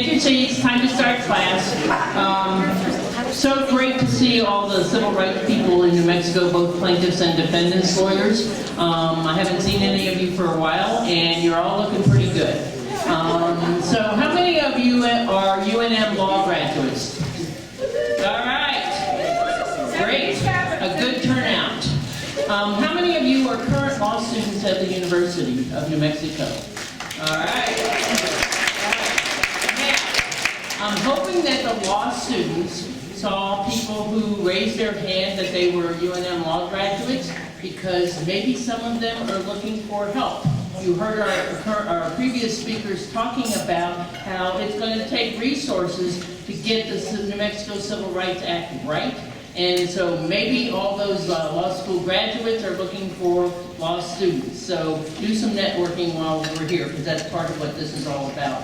Take your seats, time to start class. So great to see all the civil rights people in New Mexico, both plaintiffs and defendants lawyers. I haven't seen any of you for a while, and you're all looking pretty good. So how many of you are UNM law graduates? All right, great, a good turnout. How many of you are current law students at the University of New Mexico? All right. Now, I'm hoping that the law students saw people who raised their hand that they were UNM law graduates, because maybe some of them are looking for help. You heard our previous speakers talking about how it's going to take resources to get the New Mexico Civil Rights Act right. And so maybe all those law school graduates are looking for law students. So do some networking while we're here, because that's part of what this is all about.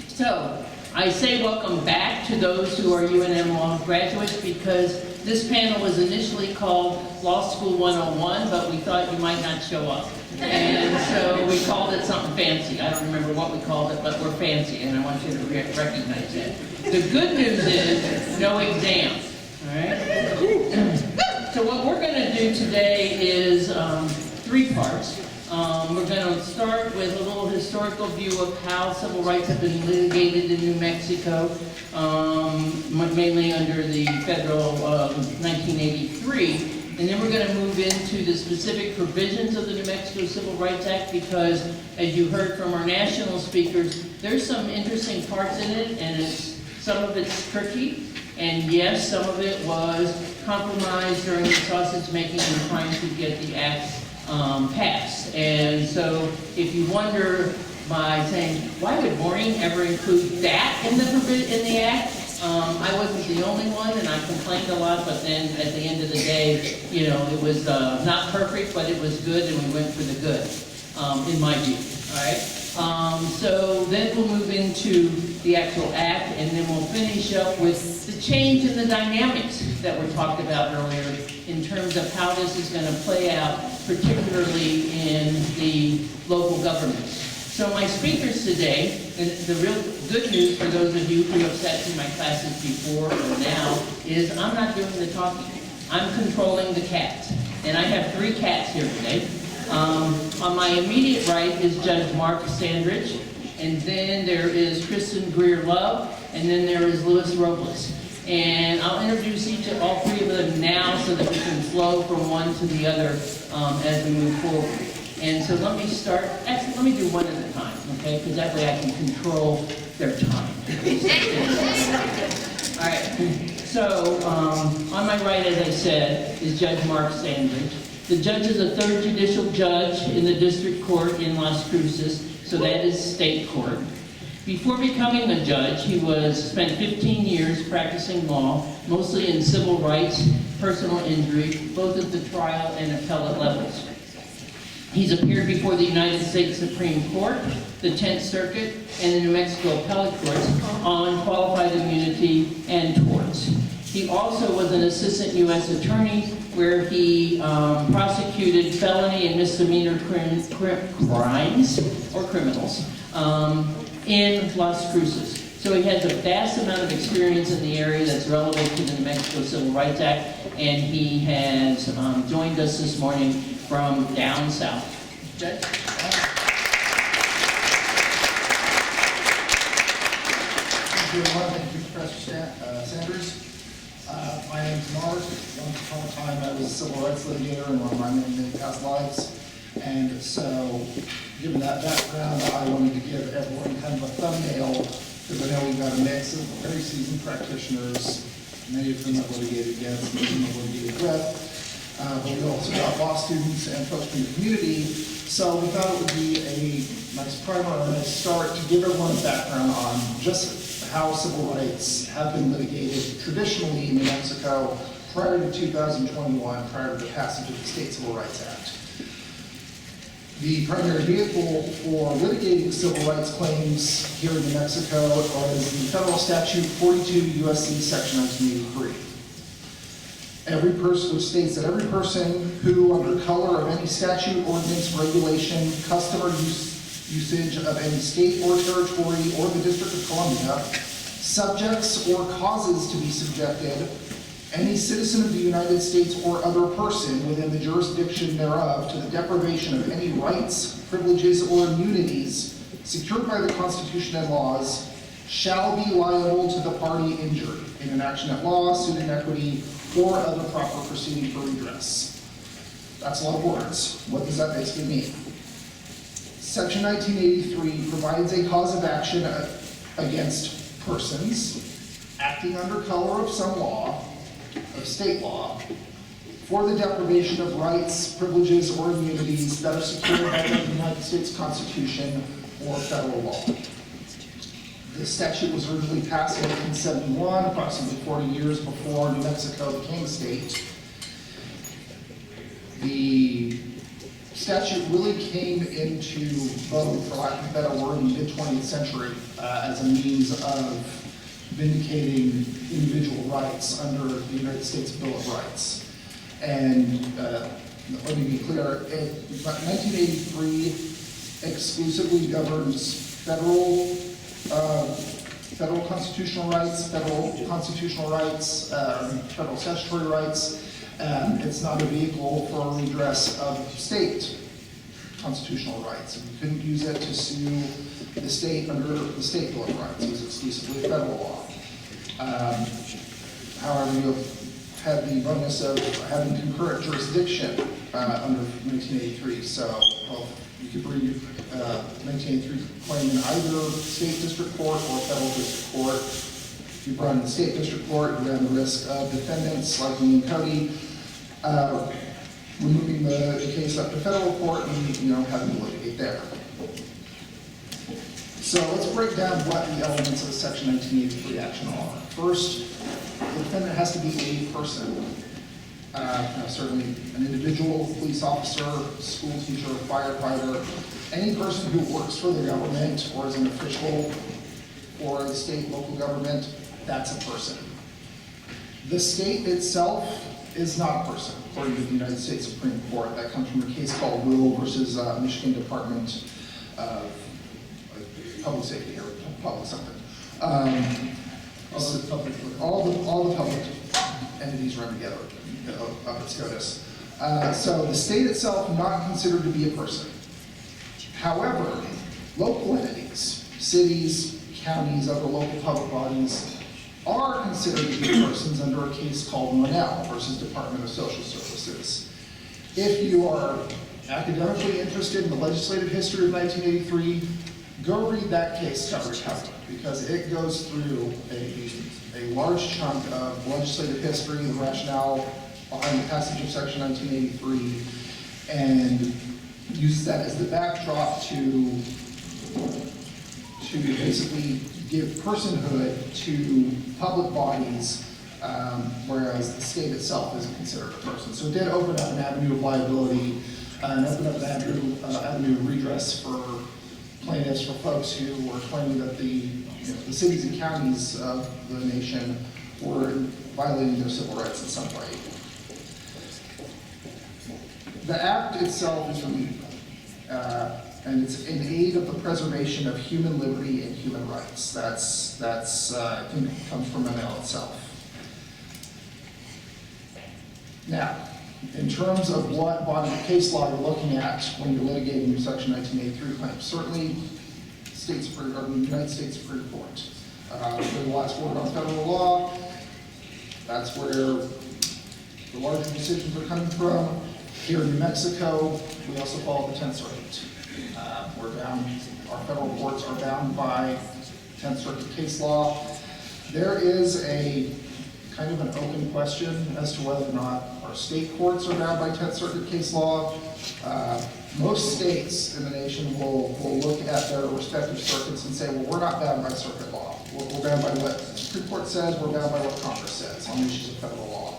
So I say welcome back to those who are UNM law graduates, because this panel was initially called Law School 101, but we thought you might not show up. And so we called it something fancy. I don't remember what we called it, but we're fancy, and I want you to recognize that. The good news is no exam, all right? So what we're going to do today is three parts. We're going to start with a little historical view of how civil rights have been litigated in New Mexico, mainly under the federal 1983. And then we're going to move into the specific provisions of the New Mexico Civil Rights Act, because, as you heard from our national speakers, there's some interesting parts in it, and some of it's tricky. And yes, some of it was compromised during the sausage making and trying to get the act passed. And so if you wonder by saying, why would Maureen ever include that in the act? I wasn't the only one, and I complained a lot, but then at the end of the day, you know, it was not perfect, but it was good, and we went for the good, in my view, all right? So then we'll move into the actual act, and then we'll finish up with the change in the dynamics that were talked about earlier in terms of how this is going to play out, particularly in the local governments. So my speakers today, and the real good news for those of you who have sat through my classes before or now, is I'm not doing the talking. I'm controlling the cats. And I have three cats here today. On my immediate right is Judge Mark Standridge, and then there is Kristin Greer Love, and then there is Robles. And I'll introduce all three of them now so that we can flow from one to the other as we move forward. And so let me start, actually let me do one at a time, okay? Because that way I can control their time. All right, so on my right, as I said, is Judge Mark Standridge. The judge is a third judicial judge in the district court in Las Cruces, so that is state court. Before becoming a judge, he spent 15 years practicing law, mostly in civil rights, personal injury, both at the trial and appellate levels. He's appeared before the United States Supreme Court, the 10th Circuit, and the New Mexico Appellate Courts on qualified immunity and torts. He also was an assistant U.S. attorney where he prosecuted felony and misdemeanor crimes or criminals in Las Cruces. So he has a vast amount of experience in the area that's relevant to the New Mexico Civil Rights Act, and he has joined us this morning from down south. Judge? Thank you, everyone. Thank you, Professor Sanders. My name is Mark. Once upon a time, I was a civil rights litigator in one of my many past lives. And so, given that background, I wanted to give everyone kind of a thumbnail, because I know we've got a mix of very seasoned practitioners. Many of them have litigated against, many of them have litigated with. But we also got law students and folks from the community. So we thought it would be a nice primer and a nice start to give everyone a background on just how civil rights have been litigated traditionally in New Mexico prior to 2021, prior to the passage of the State Civil Rights Act. The primary vehicle for litigating civil rights claims here in New Mexico is the federal statute 42 U.S.C. Section 1983. Which states that every person who, under color of any statute, ordinance, regulation, custom, or use usage of any state or territory or the District of Columbia, subjects or causes to be subjected any citizen of the United States or other person within the jurisdiction thereof to the deprivation of any rights, privileges, or immunities secured by the Constitution and laws, shall be liable to the party injured in an action at law, suit in equity, or other proper proceeding for redress. That's a lot of words. What does that basically mean? Section 1983 provides a cause of action against persons acting under color of some law, of state law, for the deprivation of rights, privileges, or immunities that are secured by the United States Constitution or federal law. The statute was originally passed in 1871, approximately 40 years before New Mexico became a state. The statute really came into vogue, for lack of a better word, in the mid-20th century as a means of vindicating individual rights under the United States Bill of Rights. And let me be clear, 1983 exclusively governs federal constitutional rights, federal statutory rights. It's not a vehicle for redress of state constitutional rights. You couldn't use it to sue the state under the state Bill of Rights. It was exclusively federal law. However, you had the bonus of having concurrent jurisdiction under 1983. So, well, you could bring 1983 claim in either state district court or federal district court. If you brought in the state district court, you ran the risk of defendants like me and Cody removing the case up to federal court and having to litigate there. So let's break down what the elements of Section 1983 action are. First, the defendant has to be a person. Certainly an individual, police officer, school teacher, firefighter, any person who works for the government or is an official for the state, local government, that's a person. The state itself is not a person, according to the United States Supreme Court. That comes from a case called Will versus Michigan Department of Public Safety or Public something. All the public entities run together up at SCOTUS. So the state itself not considered to be a person. However, local entities, cities, counties, other local public bodies are considered to be persons under a case called Rael versus Department of Social Services. If you are academically interested in the legislative history of 1983, go read that case cover to cover, because it goes through a large chunk of legislative history, the rationale behind the passage of Section 1983, and uses that as the backdrop to basically give personhood to public bodies, whereas the state itself isn't considered a person. So it did open up an avenue of liability, and open up an avenue of redress for plaintiffs, for folks who were claiming that the cities and counties of the nation were violating their civil rights in some way. The act itself is remedial, and it's in aid of the preservation of human liberty and human rights. That's I think comes from Anaya itself. Now, in terms of what body of case law you're looking at when you're litigating your Section 1983 claims, certainly the United States Supreme Court. For the last word on federal law, that's where the larger decisions are coming from. Here in New Mexico, we also follow the 10th Circuit. Our federal courts are bound by 10th Circuit case law. There is a kind of an open question as to whether or not our state courts are bound by 10th Circuit case law. Most states in the nation will look at their respective circuits and say, well, we're not bound by circuit law. We're bound by what the Supreme Court says, we're bound by what Congress says on issues of federal law.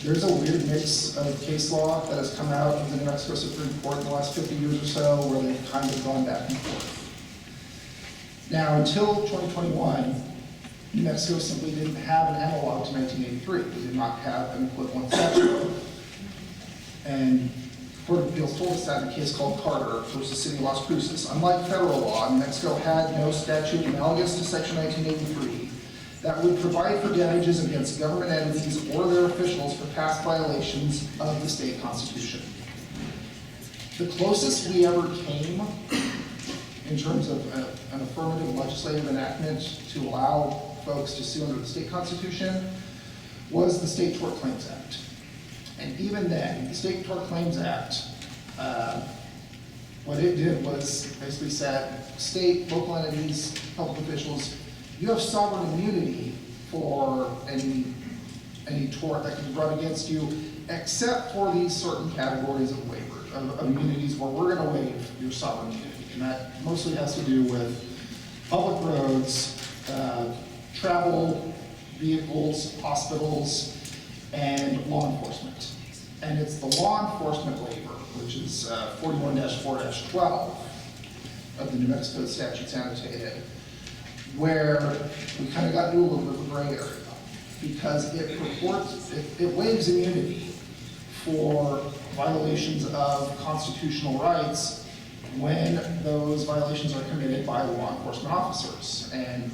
There's a weird mix of case law that has come out of the New Mexico Supreme Court in the last 50 years or so, where they've kind of gone back and forth. Now, until 2021, New Mexico simply didn't have an analog to 1983. We did not have an equivalent statute. And Court of Appeals told us that in a case called Carter versus City of Las Cruces. Unlike federal law, New Mexico had no statute analogous to Section 1983 that would provide for damages against government entities or their officials for past violations of the state constitution. The closest we ever came in terms of an affirmative legislative enactment to allow folks to sue under the state constitution was the State Tort Claims Act. And even then, the State Tort Claims Act, what it did was basically said, state, local entities, public officials, you have sovereign immunity for any tort that can be brought against you, except for these certain categories of waivers, of immunities where we're going to waive your sovereign immunity. And that mostly has to do with public roads, travel vehicles, hospitals, and law enforcement. And it's the law enforcement waiver, which is 41-4-12 of the New Mexico statutes annotated, where we kind of got into a little bit of a gray area, because it waives immunity for violations of constitutional rights when those violations are committed by law enforcement officers. And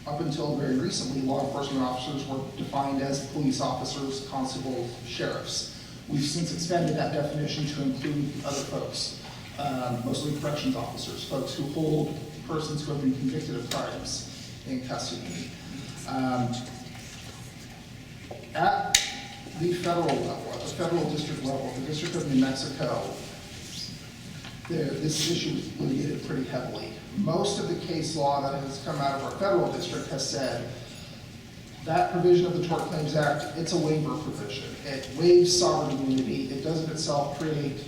up until very recently, law enforcement officers were defined as police officers, constables, sheriffs. We've since expanded that definition to include other folks, mostly corrections officers, folks who hold persons who have been convicted of crimes in custody. At the federal level, at the federal district level, the District of New Mexico, this issue is litigated pretty heavily. Most of the case law that has come out of our federal district has said that provision of the Tort Claims Act, it's a waiver provision. It waives sovereign immunity. It doesn't itself create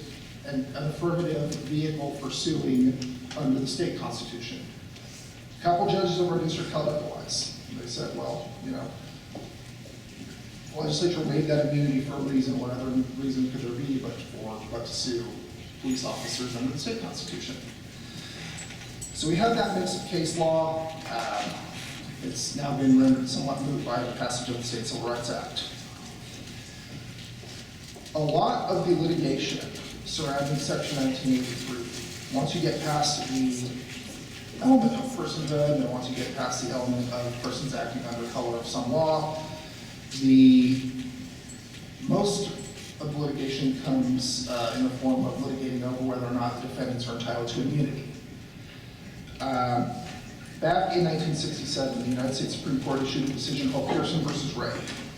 an affirmative vehicle for suing under the state constitution. A couple judges of our district held otherwise. They said, well, you know, the legislature waived that immunity for a reason. What other reason could there be but to sue police officers under the state constitution? So we have that mix of case law. It's now been rendered somewhat moot by the passage of the State Civil Rights Act. A lot of the litigation surrounding Section 1983, once you get past the element of personhood, and once you get past the element of persons acting under color of some law, most of the litigation comes in the form of litigating over whether or not the defendants are entitled to immunity. Back in 1967, the United States Supreme Court issued a decision called Pearson versus Rael,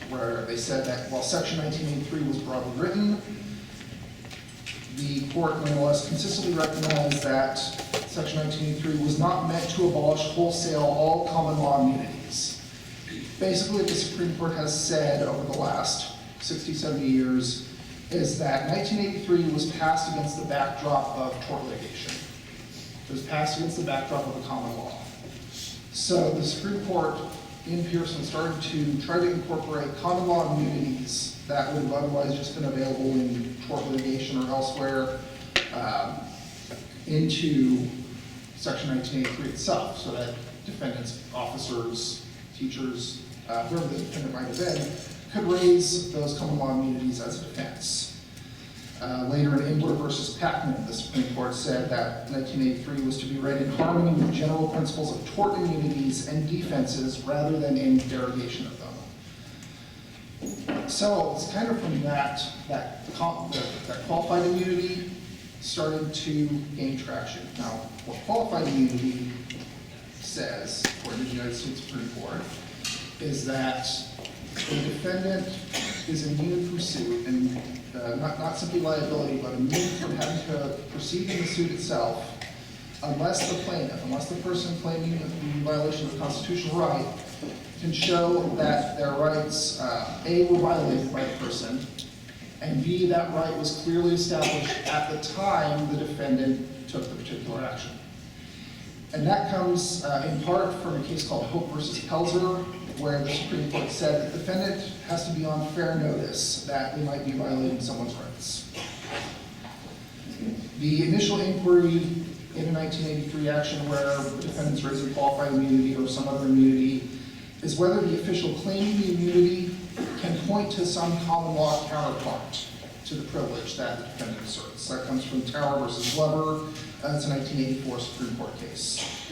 where they said that while Section 1983 was broadly written, the court nonetheless consistently recognized that Section 1983 was not meant to abolish wholesale all common law immunities. Basically, what the Supreme Court has said over the last 60, 70 years is that 1983 was passed against the backdrop of tort litigation. It was passed against the backdrop of the common law. So the Supreme Court in Pearson started to try to incorporate common law immunities that would have otherwise just been available in tort litigation or elsewhere into Section 1983 itself, so that defendants, officers, teachers, whoever the defendant might have been, could raise those common law immunities as a defense. Later in Engler versus Pacman, the Supreme Court said that 1983 was to be read in harmony with general principles of tort immunities and defenses rather than in derogation of them. So it's kind of from that qualified immunity started to gain traction. Now, what qualified immunity says, according to the United States Supreme Court, is that a defendant is immune from suit, and not simply liability, but immune from having to proceed in the suit itself, unless the plaintiff, unless the person claiming the violation of a constitutional right, can show that their rights, A, were violated by the person, and B, that right was clearly established at the time the defendant took the particular action. And that comes in part from a case called Hope versus Pelzer, where the Supreme Court said that the defendant has to be on fair notice that they might be violating someone's rights. The initial inquiry in a 1983 action where the defendant's raising qualified immunity or some other immunity is whether the official claiming the immunity can point to some common law counterpart to the privilege that the defendant asserts. That comes from Tower versus Glover. It's a 1984 Supreme Court case.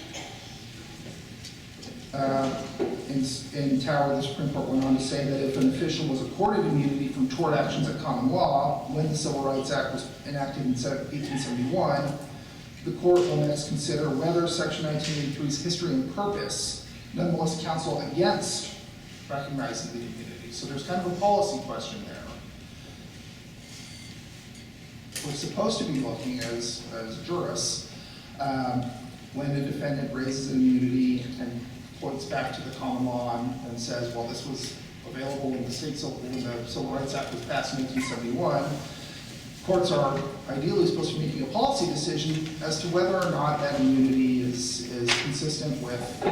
In Tower, the Supreme Court went on to say that if an official was accorded immunity from tort actions at common law when the Civil Rights Act was enacted in 1871, the court will next consider whether Section 1983's history and purpose nonetheless counsel against recognizing the immunity. So there's kind of a policy question there. We're supposed to be looking as jurists when a defendant raises an immunity and points back to the common law and says, well, this was available when the Civil Rights Act was passed in 1871. Courts are ideally supposed to be making a policy decision as to whether or not that immunity is consistent with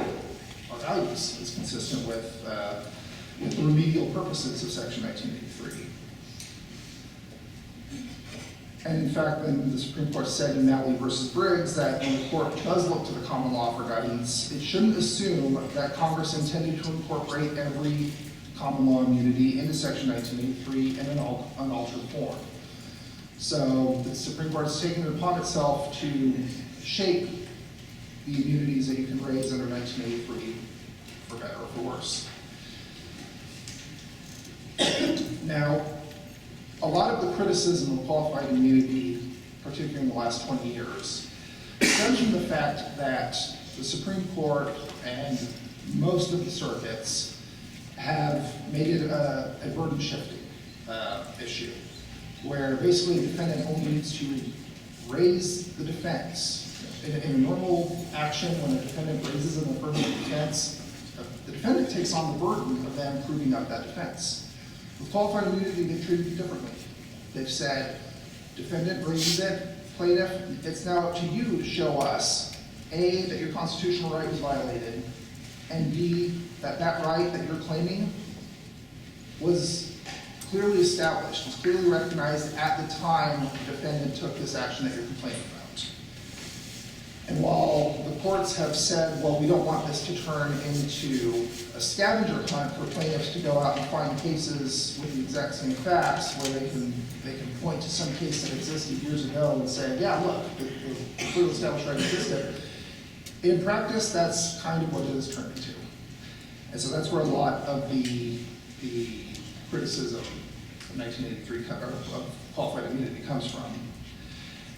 our values, is consistent with the remedial purposes of Section 1983. And in fact, then the Supreme Court said in Malley versus Briggs that when the court does look to the common law for guidance, it shouldn't assume that Congress intended to incorporate every common law immunity into Section 1983 in an unaltered form. So the Supreme Court has taken it upon itself to shape the immunities that you can raise under 1983 for better or for worse. Now, a lot of the criticism of qualified immunity, particularly in the last 20 years, stems from the fact that the Supreme Court and most of the circuits have made it a burden shifting issue, where basically the defendant only needs to raise the defense. In a normal action, when a defendant raises an affirmative defense, the defendant takes on the burden of them proving up that defense. With qualified immunity, they've treated it differently. They've said, defendant raises it, plaintiff, it's now up to you to show us, A, that your constitutional right was violated, and B, that that right that you're claiming was clearly established, was clearly recognized at the time the defendant took this action that you're complaining about. And while the courts have said, well, we don't want this to turn into a scavenger hunt for plaintiffs to go out and find cases with the exact same facts, where they can point to some case that existed years ago and say, yeah, look, the clearly established right existed. In practice, that's kind of what it has turned into. And so that's where a lot of the criticism of 1983 of qualified immunity comes from.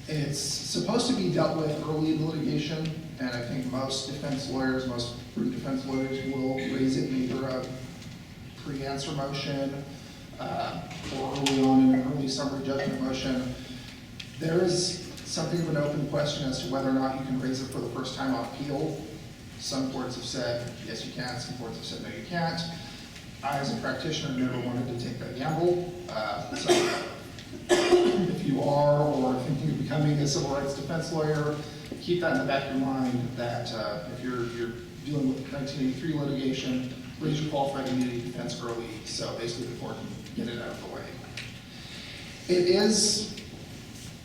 It's supposed to be dealt with early in the litigation, and I think most defense lawyers, most prudent defense lawyers will raise it in either a pre-answer motion or early on in an early summary judgment motion. There is something of an open question as to whether or not you can raise it for the first time on appeal. Some courts have said, yes, you can. Some courts have said, no, you can't. I, as a practitioner, never wanted to take that gamble. So if you are or thinking of becoming a civil rights defense lawyer, keep that in the back of your mind that if you're dealing with 1983 litigation, raise your qualified immunity defense early so basically the court can get it out of the way. It is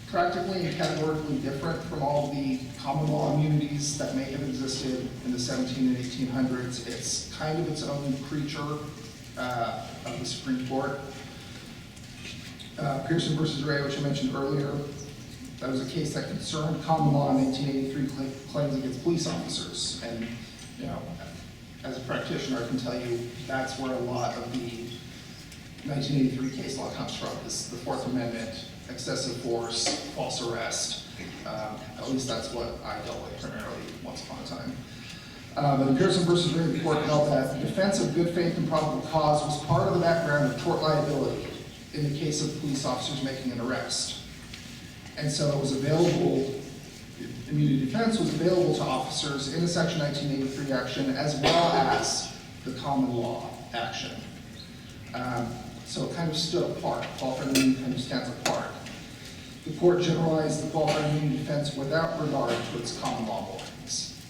practically and categorically different from all the common law immunities that may have existed in the 17 and 1800s. It's kind of its own creature of the Supreme Court. Pearson versus Rael, which I mentioned earlier, that was a case that concerned common law in 1983 claims against police officers. And, you know, as a practitioner, I can tell you that's where a lot of the 1983 case law comes from, is the Fourth Amendment, excessive force, false arrest. At least that's what I dealt with primarily once upon a time. But in Pearson versus Greer, the court held that the defense of good faith and probable cause was part of the background of tort liability in the case of police officers making an arrest. And so it was available, immunity defense was available to officers in the Section 1983 action as well as the common law action. So it kind of stood apart. Qualified immunity kind of stands apart. The court generalized the qualified immunity defense without regard to its common law borderings.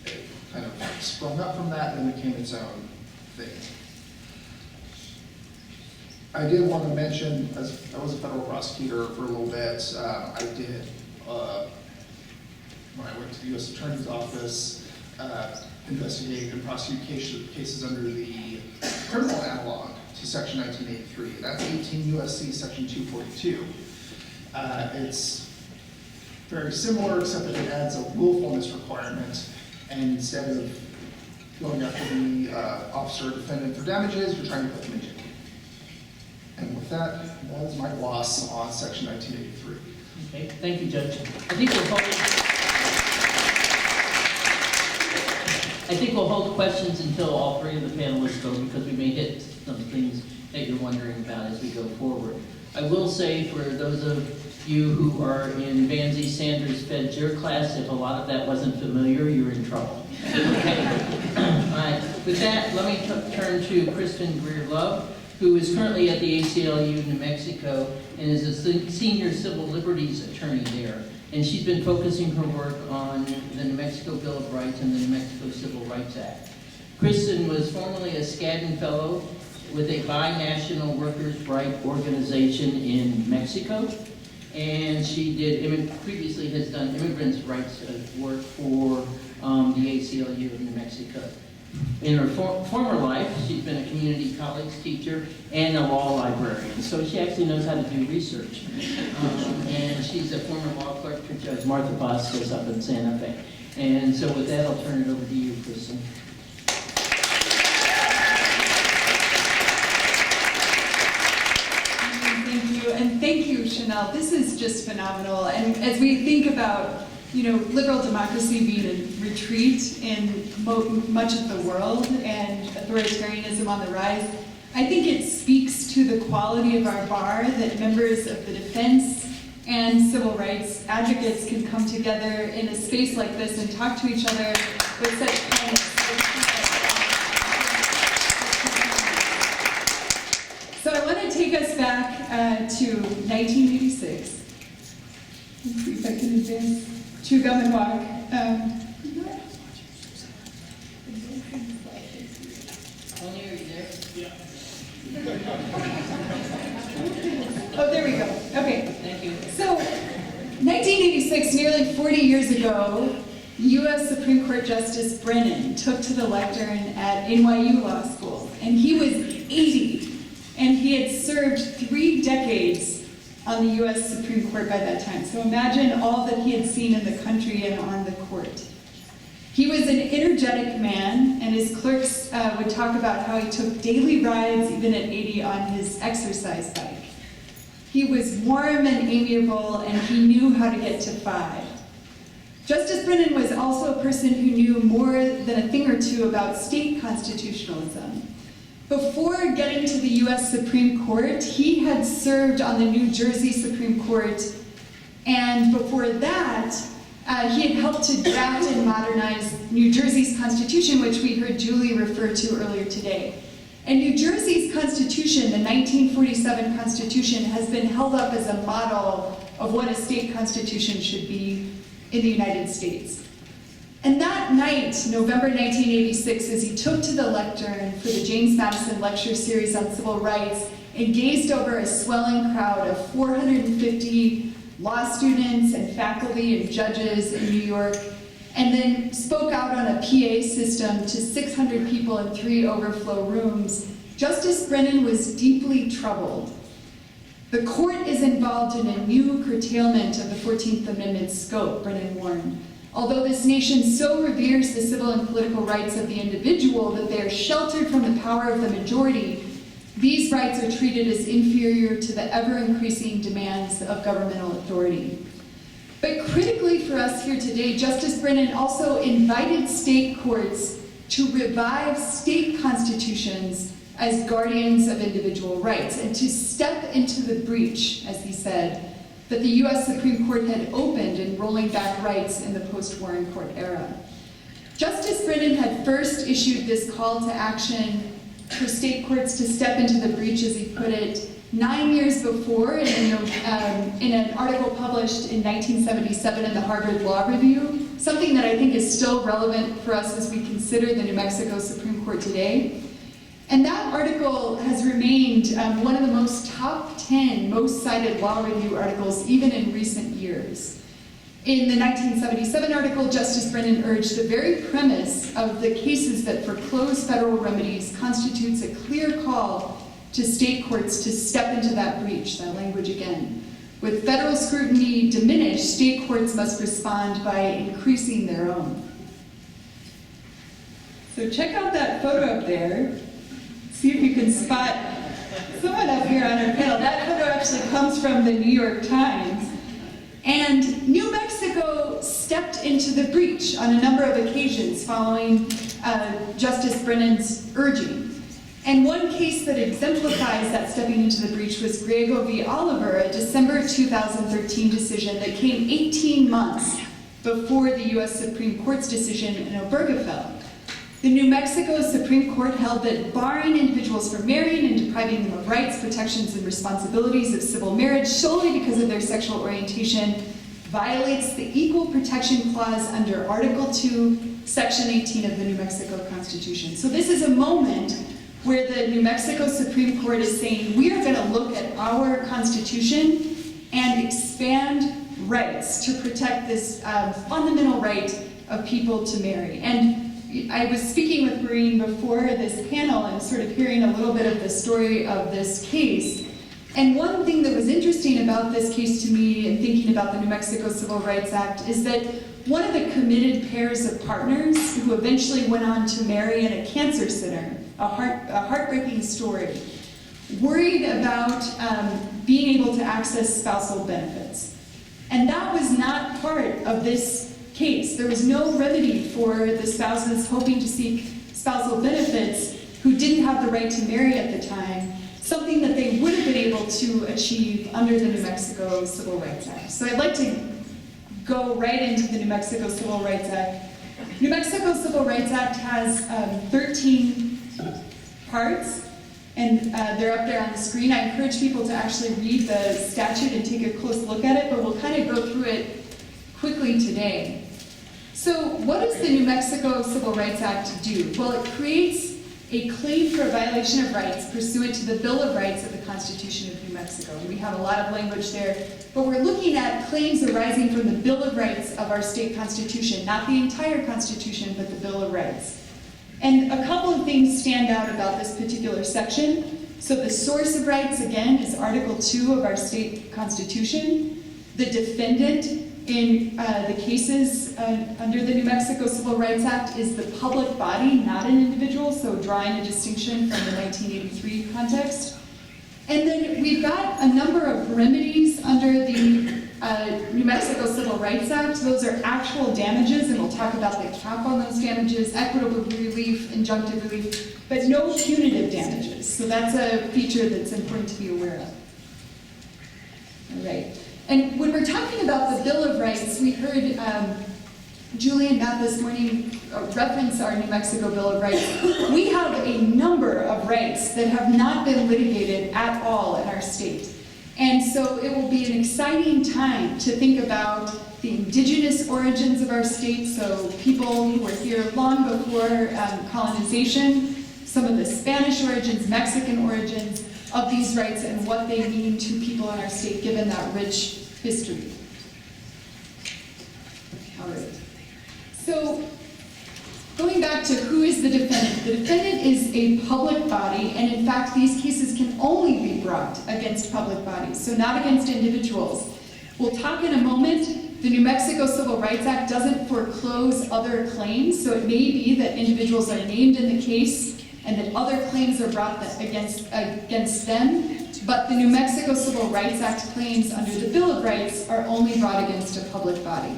It kind of sprung up from that and became its own thing. I did want to mention, as I was a federal prosecutor for a little bit, I did, when I went to the U.S. Attorney's Office, investigate and prosecute cases under the criminal analog to Section 1983. That's 18 USC Section 242. It's very similar, except that it adds a willfulness requirement, and instead of going after the officer or defendant for damages, you're trying to put them in jail. And with that, that is my gloss on Section 1983. Okay, thank you, Judge. I think we'll hold questions until all three of the panelists go, because we may hit some things that you're wondering about as we go forward. I will say, for those of you who are in Vanzie Sanders Fed Jur class, if a lot of that wasn't familiar, you're in trouble. Okay. All right. With that, let me turn to Kristin Greer, who is currently at the ACLU New Mexico and is a senior civil liberties attorney there. And she's been focusing her work on the New Mexico Bill of Rights and the New Mexico Civil Rights Act. Kristin was formerly a Skadden Fellow with a binational workers' rights organization in Mexico. And she previously has done immigrants' rights work for the ACLU of New Mexico. In her former life, she's been a community college teacher and a law librarian, so she actually knows how to do research. And she's a former law clerk for Judge Martha Vasquez up in Santa Fe. And so with that, I'll turn it over to you, Kristin. Thank you, and thank you, Chanel. This is just phenomenal. And as we think about, liberal democracy being a retreat in much of the world and authoritarianism on the rise, I think it speaks to the quality of our bar that members of the defense and civil rights advocates can come together in a space like this and talk to each other with such kindness. So I want to take us back to 1986. Let's see if I can advance. To Gum and Walk. Only are you there? Yeah. Oh, there we go. Okay. Thank you. So, 1986, nearly 40 years ago, U.S. Supreme Court Justice Brennan took to the lectern at NYU Law School, and he was 80, and he had served 3 decades on the U.S. Supreme Court by that time. So imagine all that he had seen in the country and on the court. He was an energetic man, and his clerks would talk about how he took daily rides, even at 80, on his exercise bike. He was warm and amiable, and he knew how to get to 5. Justice Brennan was also a person who knew more than a thing or two about state constitutionalism. Before getting to the U.S. Supreme Court, he had served on the New Jersey Supreme Court, and before that, he had helped to draft and modernize New Jersey's Constitution, which we heard Julie refer to earlier today. And New Jersey's Constitution, the 1947 Constitution, has been held up as a model of what a state constitution should be in the United States. And that night, November 1986, as he took to the lectern for the James Madison Lecture Series on Civil Rights and gazed over a swelling crowd of 450 law students and faculty and judges in New York, and then spoke out on a PA system to 600 people in 3 overflow rooms, Justice Brennan was deeply troubled. The court is involved in a new curtailment of the 14th Amendment's scope, Brennan warned. Although this nation so reveres the civil and political rights of the individual that they are sheltered from the power of the majority, these rights are treated as inferior to the ever-increasing demands of governmental authority. But critically for us here today, Justice Brennan also invited state courts to revive state constitutions as guardians of individual rights and to step into the breach, as he said, that the U.S. Supreme Court had opened in rolling back rights in the post-Warren Court era. Justice Brennan had first issued this call to action for state courts to step into the breach, as he put it, 9 years before in an article published in 1977 in the Harvard Law Review, something that I think is still relevant for us as we consider the New Mexico Supreme Court today. And that article has remained one of the top 10 most cited law review articles even in recent years. In the 1977 article, Justice Brennan urged the very premise of the cases that foreclose federal remedies constitutes a clear call to state courts to step into that breach, that language again. With federal scrutiny diminished, state courts must respond by increasing their own. So check out that photo up there. See if you can spot someone up here on our panel. That photo actually comes from the New York Times. And New Mexico stepped into the breach on a number of occasions following Justice Brennan's urging. And one case that exemplifies that stepping into the breach was Greer v. Oliver, a December 2013 decision that came 18 months before the U.S. Supreme Court's decision in Obergefell. The New Mexico Supreme Court held that barring individuals from marrying and depriving them of rights, protections, and responsibilities of civil marriage solely because of their sexual orientation violates the Equal Protection Clause under Article 2, Section 18 of the New Mexico Constitution. So this is a moment where the New Mexico Supreme Court is saying, we are going to look at our Constitution and expand rights to protect this fundamental right of people to marry. And I was speaking with Maureen before this panel and sort of hearing a little bit of the story of this case. And one thing that was interesting about this case to me and thinking about the New Mexico Civil Rights Act is that one of the committed pairs of partners who eventually went on to marry in a cancer center, a heartbreaking story, worried about being able to access spousal benefits. And that was not part of this case. There was no remedy for the spouses hoping to seek spousal benefits who didn't have the right to marry at the time, something that they would have been able to achieve under the New Mexico Civil Rights Act. So I'd like to go right into the New Mexico Civil Rights Act. New Mexico Civil Rights Act has 13 parts, and they're up there on the screen. I encourage people to actually read the statute and take a close look at it, but we'll kind of go through it quickly today. So what does the New Mexico Civil Rights Act do? Well, it creates a claim for a violation of rights pursuant to the Bill of Rights of the Constitution of New Mexico. And we have a lot of language there, but we're looking at claims arising from the Bill of Rights of our state constitution, not the entire Constitution, but the Bill of Rights. And a couple of things stand out about this particular section. So the source of rights, again, is Article 2 of our state constitution. The defendant in the cases under the New Mexico Civil Rights Act is the public body, not an individual, so drawing a distinction from the 1983 context. And then we've got a number of remedies under the New Mexico Civil Rights Act. Those are actual damages, and we'll talk about the cap on those damages, equitable relief, injunctive relief, but no punitive damages. So that's a feature that's important to be aware of. All right. And when we're talking about the Bill of Rights, we heard Julie and Matt this morning reference our New Mexico Bill of Rights. We have a number of rights that have not been litigated at all in our state. And so it will be an exciting time to think about the indigenous origins of our state, so people who were here long before colonization, some of the Spanish origins, Mexican origins of these rights and what they mean to people in our state given that rich history. All right. So going back to who is the defendant is a public body, and in fact these cases can only be brought against public bodies, so not against individuals. We'll talk in a moment. The New Mexico Civil Rights Act doesn't foreclose other claims, so it may be that individuals are named in the case and that other claims are brought against them, but the New Mexico Civil Rights Act claims under the Bill of Rights are only brought against a public body.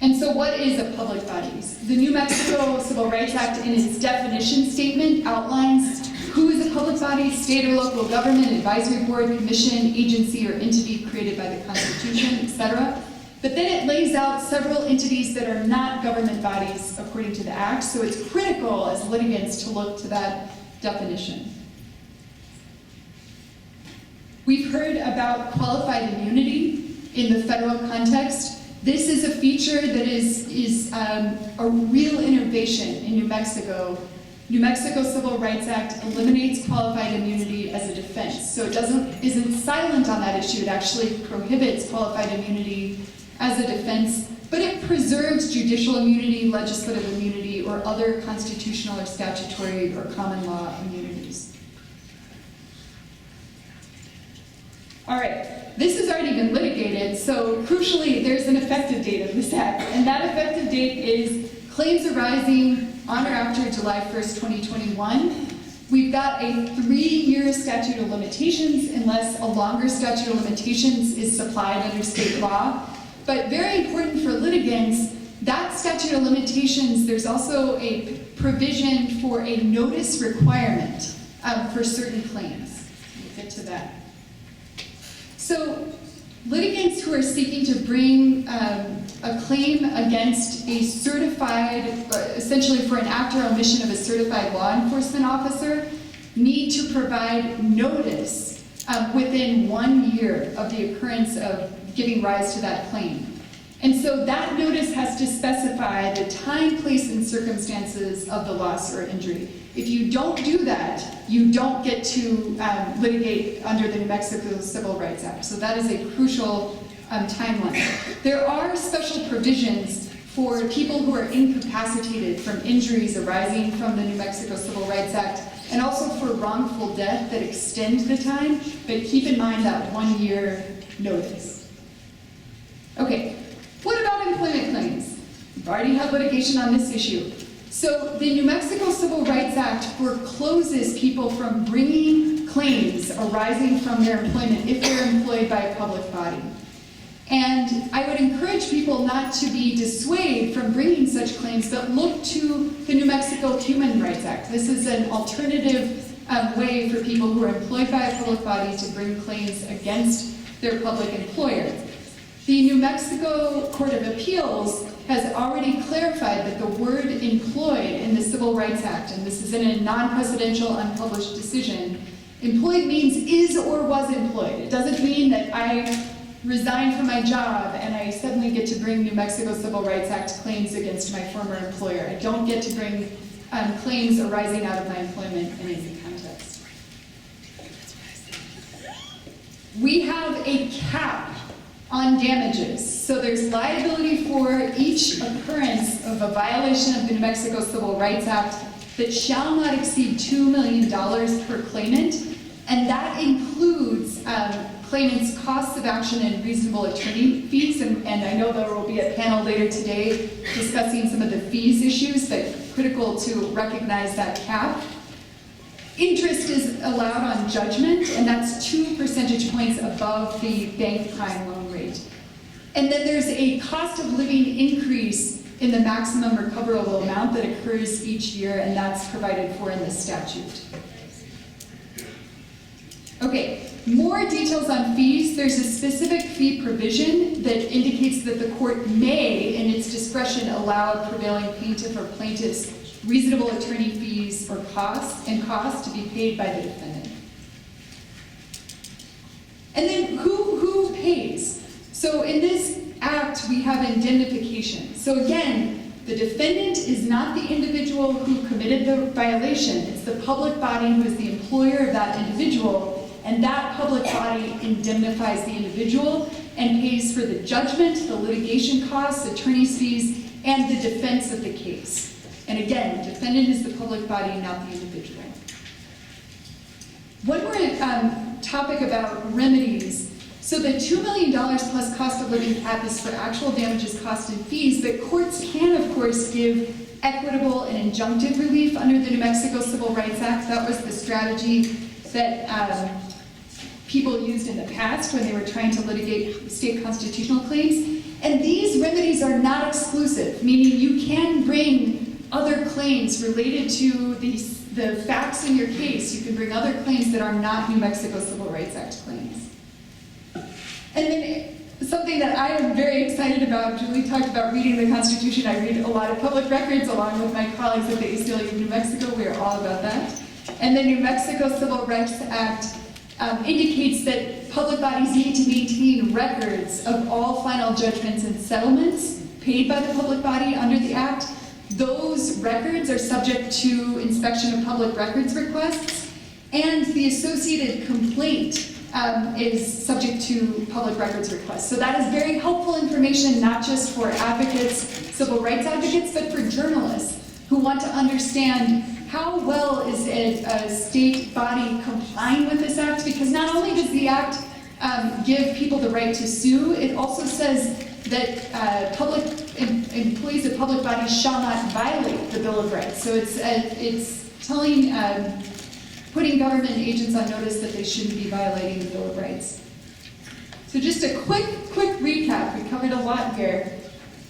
And so what is a public body? The New Mexico Civil Rights Act in its definition statement outlines who is a public body: state or local government, advisory board, commission, agency, or entity created by the Constitution, etc. But then it lays out several entities that are not government bodies according to the Act, so it's critical as litigants to look to that definition. We've heard about qualified immunity in the federal context. This is a feature that is a real innovation in New Mexico. New Mexico Civil Rights Act eliminates qualified immunity as a defense, so it isn't silent on that issue. It actually prohibits qualified immunity as a defense but it preserves judicial immunity, legislative immunity, or other constitutional or statutory or common law immunities. All right, this has already been litigated, so crucially, there's an effective date of this act, and that effective date is claims arising on or after July 1st, 2021. We've got a 3-year statute of limitations unless a longer statute of limitations is supplied under state law. But very important for litigants, that statute of limitations, there's also a provision for a notice requirement for certain claims. We'll get to that. So litigants who are seeking to bring a claim against a certified, essentially for an act or omission of a certified law enforcement officer, need to provide notice within 1 year of the occurrence of giving rise to that claim. And so that notice has to specify the time, place, and circumstances of the loss or injury. If you don't do that, you don't get to litigate under the New Mexico Civil Rights Act. So that is a crucial timeline. There are special provisions for people who are incapacitated from injuries arising from the New Mexico Civil Rights Act, and also for wrongful death that extend the time, but keep in mind that 1 year notice. Okay, what about employment claims? We've already had litigation on this issue. So the New Mexico Civil Rights Act forecloses people from bringing claims arising from their employment if they're employed by a public body. And I would encourage people not to be dissuaded from bringing such claims, but look to the New Mexico Human Rights Act. This is an alternative way for people who are employed by a public body to bring claims against their public employer. The New Mexico Court of Appeals has already clarified that the word employed in the Civil Rights Act, and this is in a non-presidential unpublished decision, employed means is or was employed. It doesn't mean that I resigned from my job and I suddenly get to bring New Mexico Civil Rights Act claims against my former employer. I don't get to bring claims arising out of my employment in any context. We have a cap on damages. So there's liability for each occurrence of a violation of the New Mexico Civil Rights Act that shall not exceed $2 million per claimant, and that includes claimants' costs of action and reasonable attorney fees, and I know there will be a panel later today discussing some of the fees issues, but critical to recognize that cap. Interest is allowed on judgment, and that's 2 percentage points above the bank prime loan rate. And then there's a cost of living increase in the maximum recoverable amount that occurs each year, and that's provided for in the statute. Okay, more details on fees. There's a specific fee provision that indicates that the court may, in its discretion, allow a prevailing plaintiff or plaintiff's reasonable attorney fees or costs to be paid by the defendant. And then who pays? So in this act, we have indemnification. So again, the defendant is not the individual who committed the violation. It's the public body who is the employer of that individual, and that public body indemnifies the individual and pays for the judgment, the litigation costs, attorney's fees, and the defense of the case. And again, the defendant is the public body, not the individual. One more topic about remedies. So the $2 million plus cost of living cap is for actual damages, costs, and fees, but courts can, of course, give equitable and injunctive relief under the New Mexico Civil Rights Act. That was the strategy that people used in the past when they were trying to litigate state constitutional claims. And these remedies are not exclusive, meaning you can bring other claims related to the facts in your case. You can bring other claims that are not New Mexico Civil Rights Act claims. And then something that I am very excited about, Julie talked about reading the Constitution. I read a lot of public records along with my colleagues at the ACLU of New Mexico. We are all about that. And the New Mexico Civil Rights Act indicates that public bodies need to maintain records of all final judgments and settlements paid by the public body under the Act. Those records are subject to inspection of public records requests, and the associated complaint is subject to public records requests. So that is very helpful information, not just for advocates, civil rights advocates, but for journalists who want to understand how well is a state body complying with this act, because not only does the act give people the right to sue, it also says that employees of public bodies shall not violate the Bill of Rights. So it's telling, putting government agents on notice that they shouldn't be violating the Bill of Rights. So just a quick recap. We covered a lot here,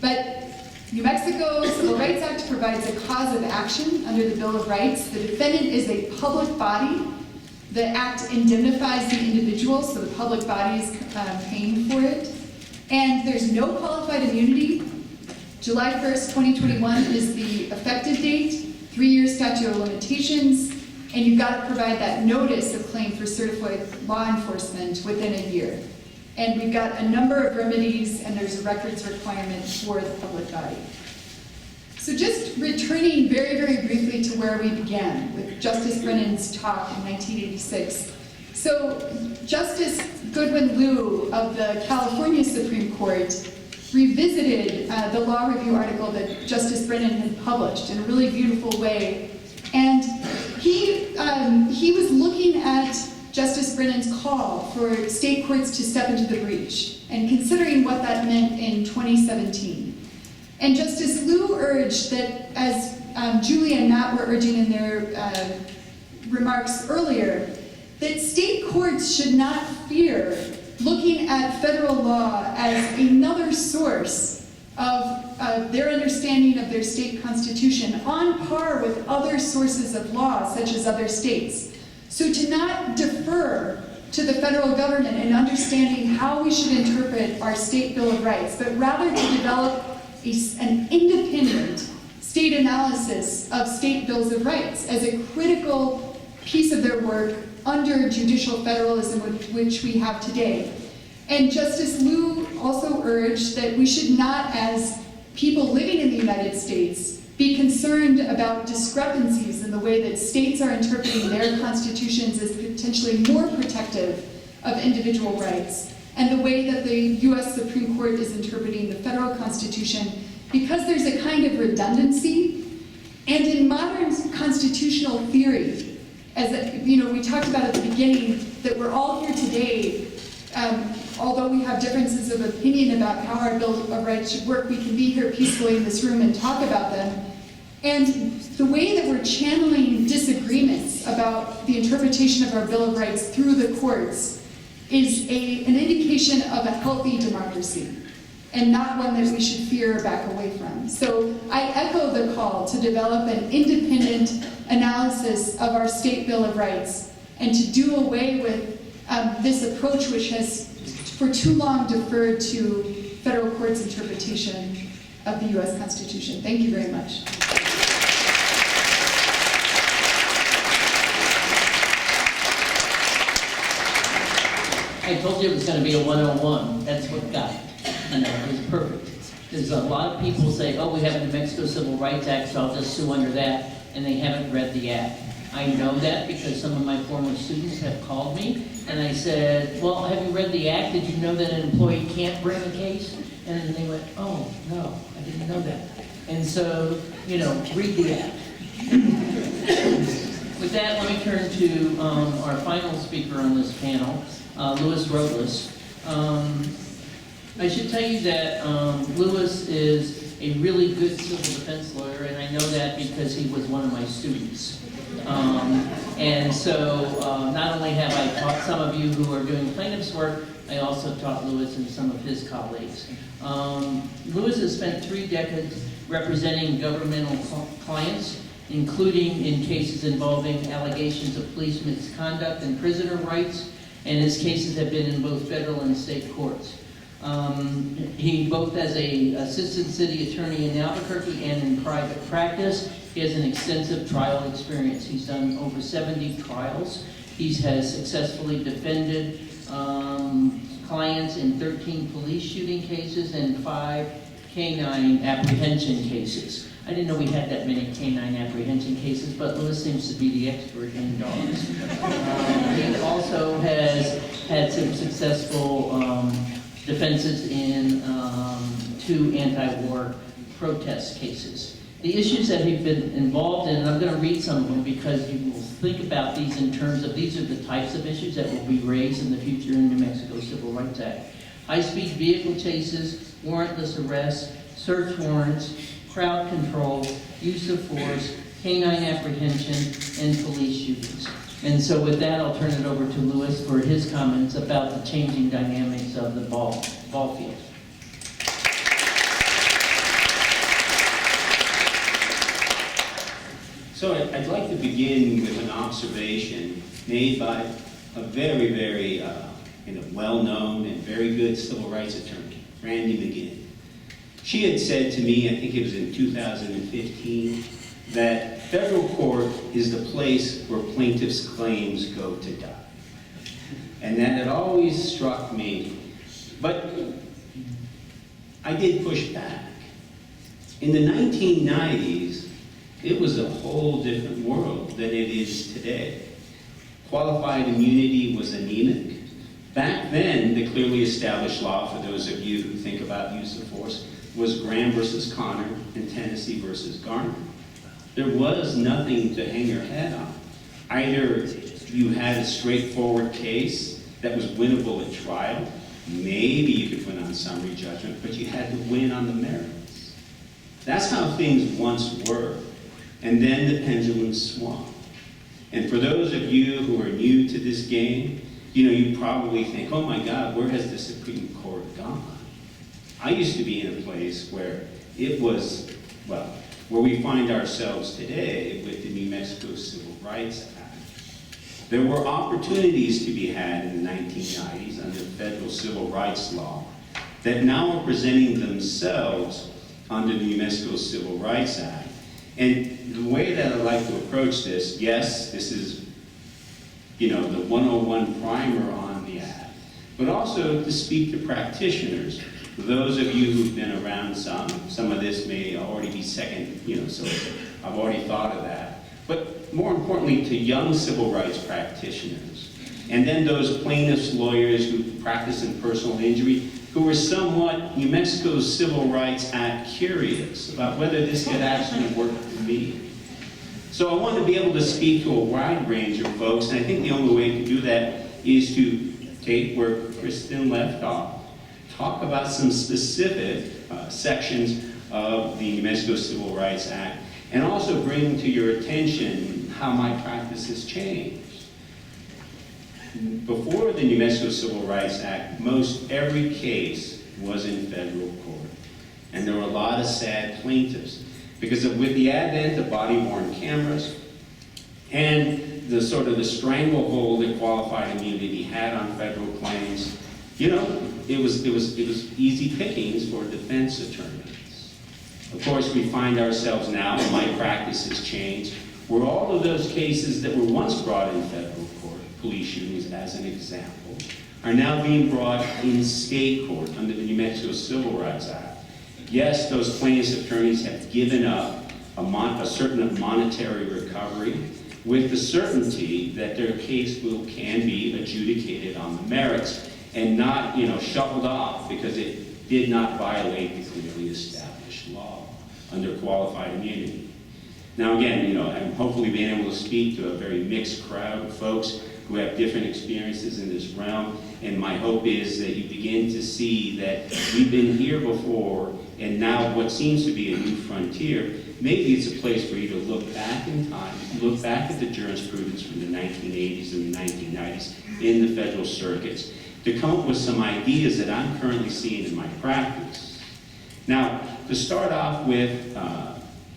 but New Mexico Civil Rights Act provides a cause of action under the Bill of Rights. The defendant is a public body. The act indemnifies the individual, so the public body is paying for it. And there's no qualified immunity. July 1st, 2021 is the effective date, 3-year statute of limitations, and you've got to provide that notice of claim for certified law enforcement within a year. And we've got a number of remedies, and there's a records requirement for the public body. So just returning very, very briefly to where we began with Justice Brennan's talk in 1986. So Justice Goodwin Liu of the California Supreme Court revisited the law review article that Justice Brennan had published in a really beautiful way. And he was looking at Justice Brennan's call for state courts to step into the breach and considering what that meant in 2017. And Justice Liu urged that, as Julie and Matt were urging in their remarks earlier, that state courts should not fear looking at federal law as another source of their understanding of their state constitution on par with other sources of law, such as other states. So to not defer to the federal government in understanding how we should interpret our state Bill of Rights, but rather to develop an independent state analysis of state bills of rights as a critical piece of their work under judicial federalism, which we have today. And Justice Liu also urged that we should not, as people living in the United States, be concerned about discrepancies in the way that states are interpreting their constitutions as potentially more protective of individual rights, and the way that the US Supreme Court is interpreting the federal constitution, because there's a kind of redundancy. And in modern constitutional theory, as we talked about at the beginning, that we're all here today, although we have differences of opinion about how our Bill of Rights should work, we can be here peacefully in this room and talk about them. And the way that we're channeling disagreements about the interpretation of our Bill of Rights through the courts is an indication of a healthy democracy, and not one that we should fear or back away from. So I echo the call to develop an independent analysis of our state Bill of Rights and to do away with this approach which has for too long deferred to federal courts' interpretation of the US Constitution. Thank you very much. I told you it was going to be a 101. That's what got it. It was perfect. There's a lot of people say, oh, we have a New Mexico Civil Rights Act, so I'll just sue under that, and they haven't read the act. I know that because some of my former students have called me, and I said, well, have you read the act? Did you know that an employee can't bring a case? And then they went, oh, no, I didn't know that. And so, read the act. With that, let me turn to our final speaker on this panel, Robles. I should tell you that Louis is a really good civil defense lawyer, and I know that because he was one of my students. And so not only have I taught some of you who are doing plaintiff's work, I also taught Louis and some of his colleagues. Louis has spent 3 decades representing governmental clients, including in cases involving allegations of police misconduct and prisoner rights, and his cases have been in both federal and state courts. He, both as an assistant city attorney in Albuquerque and in private practice, he has an extensive trial experience. He's done over 70 trials. He has successfully defended clients in 13 police shooting cases and 5 canine apprehension cases. I didn't know we had that many canine apprehension cases, but Louis seems to be the expert in dogs. He also has had some successful defenses in 2 anti-war protest cases. The issues that he's been involved in, and I'm going to read some of them because you will think about these in terms of these are the types of issues that will be raised in the future in New Mexico Civil Rights Act. High-speed vehicle chases, warrantless arrests, search warrants, crowd control, use of force, canine apprehension, and police shootings. And so with that, I'll turn it over to Louis for his comments about the changing dynamics of the ball field. So I'd like to begin with an observation made by a very, very well-known and very good civil rights attorney, Randy McGinn. She had said to me, I think it was in 2015, that federal court is the place where plaintiffs' claims go to die. And that had always struck me. But I did push back. In the 1990s, it was a whole different world than it is today. Qualified immunity was anemic. Back then, the clearly established law, for those of you who think about use of force, was Graham versus Connor and Tennessee versus Garner. There was nothing to hang your head on. Either you had a straightforward case that was winnable at trial, maybe you could win on summary judgment, but you had to win on the merits. That's how things once were. And then the pendulum swung. And for those of you who are new to this game, you probably think, oh my God, where has the Supreme Court gone? I used to be in a place where it was, well, where we find ourselves today with the New Mexico Civil Rights Act. There were opportunities to be had in the 1990s under federal civil rights law that now are presenting themselves under the New Mexico Civil Rights Act. And the way that I'd like to approach this, yes, this is, the 101 primer on the act, but also to speak to practitioners. Those of you who've been around some of this may already be second, so I've already thought of that. But more importantly, to young civil rights practitioners, and then those plaintiffs' lawyers who practice in personal injury, who were somewhat New Mexico Civil Rights Act curious about whether this could actually work for me. So I wanted to be able to speak to a wide range of folks, and I think the only way to do that is to take where Kristin left off, talk about some specific sections of the New Mexico Civil Rights Act, and also bring to your attention how my practice has changed. Before the New Mexico Civil Rights Act, most every case was in federal court. And there were a lot of sad plaintiffs. Because with the advent of body-worn cameras and the sort of the stranglehold that qualified immunity had on federal claims, it was easy pickings for defense attorneys. Of course, we find ourselves now, and my practice has changed, where all of those cases that were once brought in federal court, police shootings as an example, are now being brought in state court under the New Mexico Civil Rights Act. Yes, those plaintiffs' attorneys have given up a certain monetary recovery with the certainty that their case can be adjudicated on the merits and not, shuffled off because it did not violate the clearly established law under qualified immunity. Now again, I'm hopefully being able to speak to a very mixed crowd of folks who have different experiences in this realm, and my hope is that you begin to see that we've been here before, and now what seems to be a new frontier, maybe it's a place for you to look back in time, look back at the jurisprudence from the 1980s and the 1990s in the federal circuits, to come up with some ideas that I'm currently seeing in my practice. Now, to start off with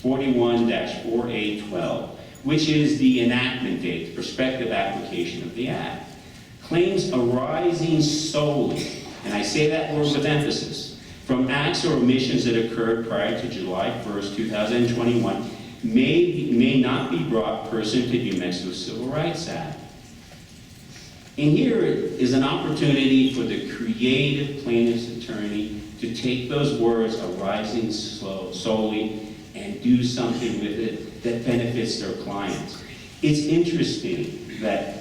41-4A12, which is the enactment date, the prospective application of the Act. Claims arising solely, and I say that word with emphasis, from acts or omissions that occurred prior to July 1st, 2021, may not be brought pursuant to the New Mexico Civil Rights Act. And here is an opportunity for the creative plaintiff's attorney to take those words arising solely and do something with it that benefits their clients. It's interesting that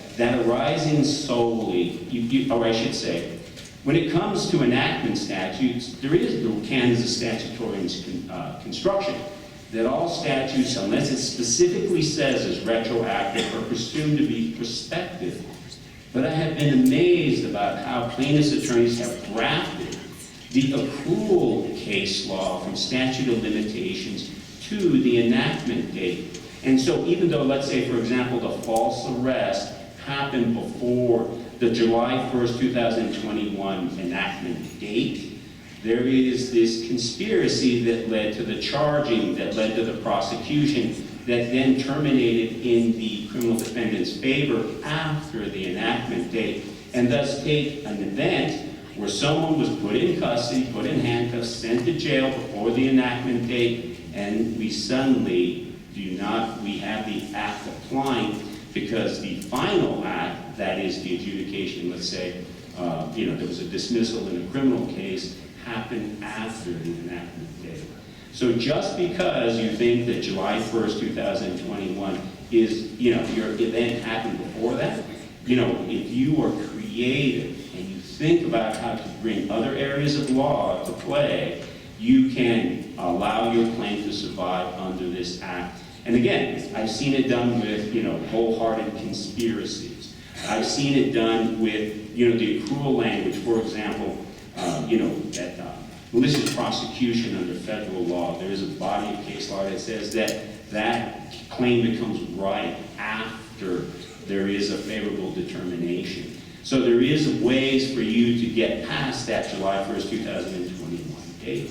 arising solely, or I should say, when it comes to enactment statutes, there is the canons of statutory construction that all statutes, unless it specifically says is retroactive, are presumed to be prospective. But I have been amazed about how plaintiffs' attorneys have drafted the accrual case law from statute of limitations to the enactment date. And so even though, let's say, for example, the false arrest happened before the July 1st, 2021 enactment date, there is this conspiracy that led to the charging, that led to the prosecution, that then terminated in the criminal defendant's favor after the enactment date, and thus take an event where someone was put in custody, put in handcuffs, sent to jail before the enactment date, and we suddenly we have the act applying because the final act, that is the adjudication, let's say, there was a dismissal in a criminal case, happened after the enactment date. So just because you think that July 1st, 2021 is, your event happened before that, if you are creative and you think about how to bring other areas of law to play, you can allow your claim to survive under this act. And again, I've seen it done with, wholehearted conspiracies. I've seen it done with, the accrual language, for example, that malicious prosecution under federal law. There is a body of case law that says that claim becomes right after there is a favorable determination. So there is ways for you to get past that July 1st, 2021 date.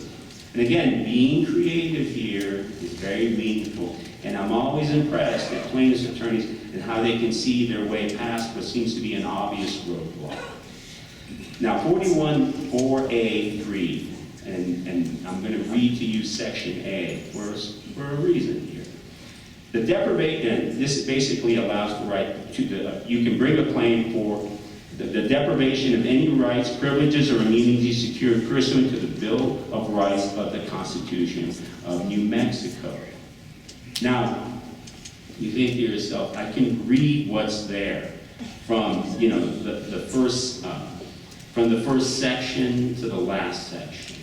And again, being creative here is very meaningful. And I'm always impressed at plaintiffs' attorneys and how they can see their way past what seems to be an obvious roadblock. Now, 41-4A3, and I'm going to read to you Section A for a reason here. The deprivation, this basically allows the right to you can bring a claim for the deprivation of any rights, privileges, or immunities secured pursuant to the Bill of Rights of the Constitution of New Mexico. Now, you think to yourself, I can read what's there from the first from the first section to the last section.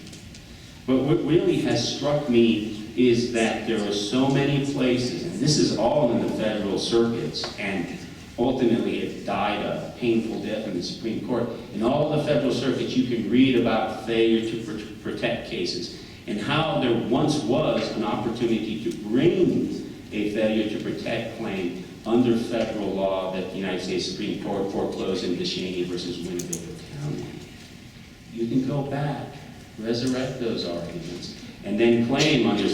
But what really has struck me is that there are so many places, and this is all in the federal circuits, and ultimately it died a painful death in the Supreme Court. In all the federal circuits, you can read about failure to protect cases and how there once was an opportunity to bring a failure to protect claim under federal law that the United States Supreme Court foreclosed in DeShaney versus Winnebago County. You can go back, resurrect those arguments, and then claim under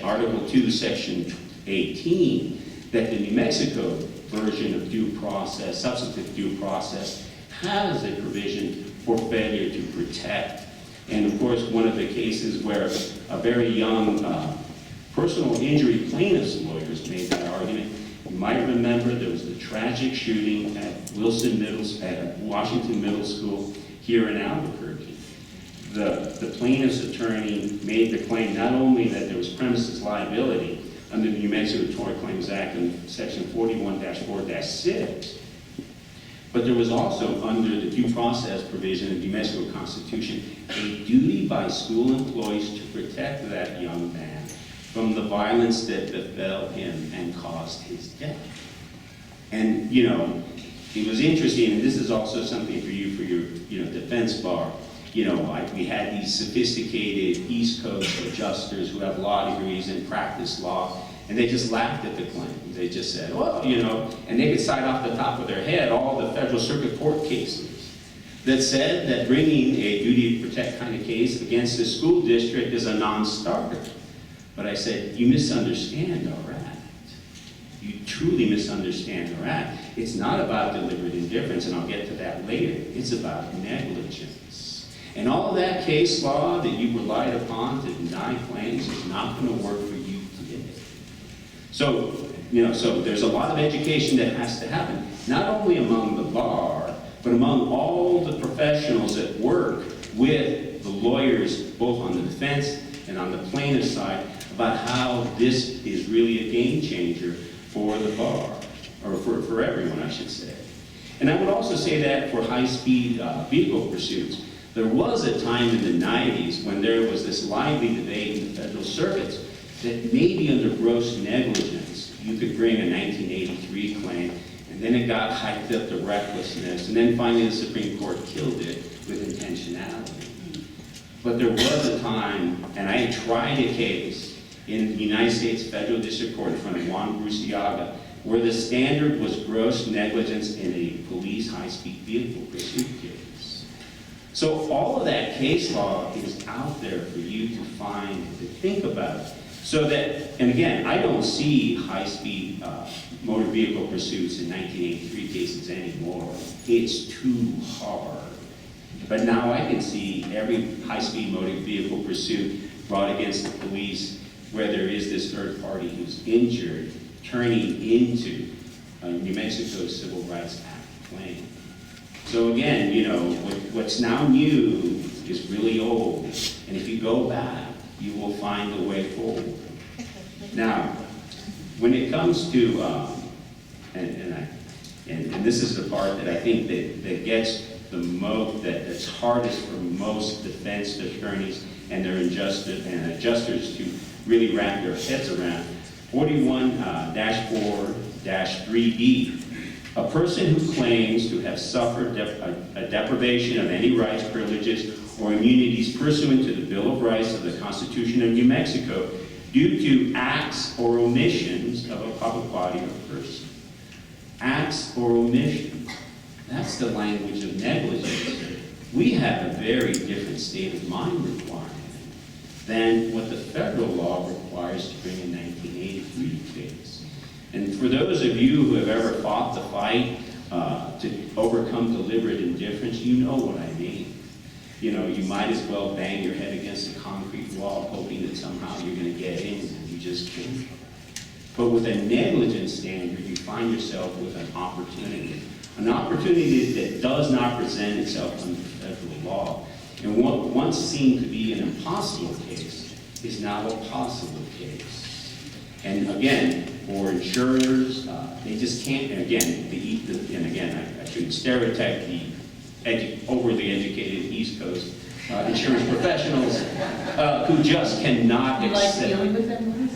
Article 2, Section 18, that the New Mexico version of due process, substantive due process, has a provision for failure to protect. And of course, one of the cases where a very young personal injury plaintiff's lawyers made that argument, you might remember there was the tragic shooting at Washington Middle School here in Albuquerque. The plaintiff's attorney made the claim not only that there was premises liability under the New Mexico Tort Claims Act in Section 41-4-6, but there was also, under the due process provision of the New Mexico Constitution, a duty by school employees to protect that young man from the violence that befell him and caused his death. And, it was interesting, and this is also something for you for your, defense bar. We had these sophisticated East Coast adjusters who have law degrees and practice law, and they just laughed at the claim. They just said, well, and they could cite off the top of their head all the federal circuit court cases that said that bringing a duty to protect kind of case against a school district is a non-starter. But I said, you misunderstand our act. You truly misunderstand our act. It's not about deliberate indifference, and I'll get to that later. It's about negligence. And all of that case law that you relied upon to deny claims is not going to work for you today. So, so there's a lot of education that has to happen, not only among the bar, but among all the professionals that work with the lawyers both on the defense and on the plaintiff side, about how this is really a game changer for the bar, or for everyone, I should say. And I would also say that for high-speed vehicle pursuits, there was a time in the 90s when there was this lively debate in the federal circuits that maybe under gross negligence, you could bring a 1983 claim, and then it got hyped up to recklessness, and then finally the Supreme Court killed it with intentionality. But there was a time, and I tried a case in the United States Federal District Court in front of Juan Bruciaga, where the standard was gross negligence in a police high-speed vehicle pursuit case. So all of that case law is out there for you to find and to think about. So that, and again, I don't see high-speed motor vehicle pursuits in 1983 cases anymore. It's too hard. But now I can see every high-speed motor vehicle pursuit brought against the police where there is this third party who's injured, turning into a New Mexico Civil Rights Act claim. So again, you know, what's now new is really old. And if you go back, you will find a way forward. Now, when it comes to, and this is the part that I think that gets the most, that's hardest for most defense attorneys and their adjusters to really wrap their heads around. 41-4-3B. A person who claims to have suffered a deprivation of any rights, privileges, or immunities pursuant to the Bill of Rights of the Constitution of New Mexico due to acts or omissions of a public body or person. Acts or omissions. That's the language of negligence. We have a very different state of mind requirement than what the federal law requires to bring a 1983 case. And for those of you who have ever fought the fight to overcome deliberate indifference, you know what I mean. You know, you might as well bang your head against a concrete wall hoping that somehow you're going to get in, and you just can't. But with a negligence standard, you find yourself with an opportunity that does not present itself under federal law. And what once seemed to be an impossible case is now a possible case. And again, for insurers, they just can't, and again, I shouldn't stereotype the overly educated East Coast insurance professionals who just cannot accept. You like dealing with them?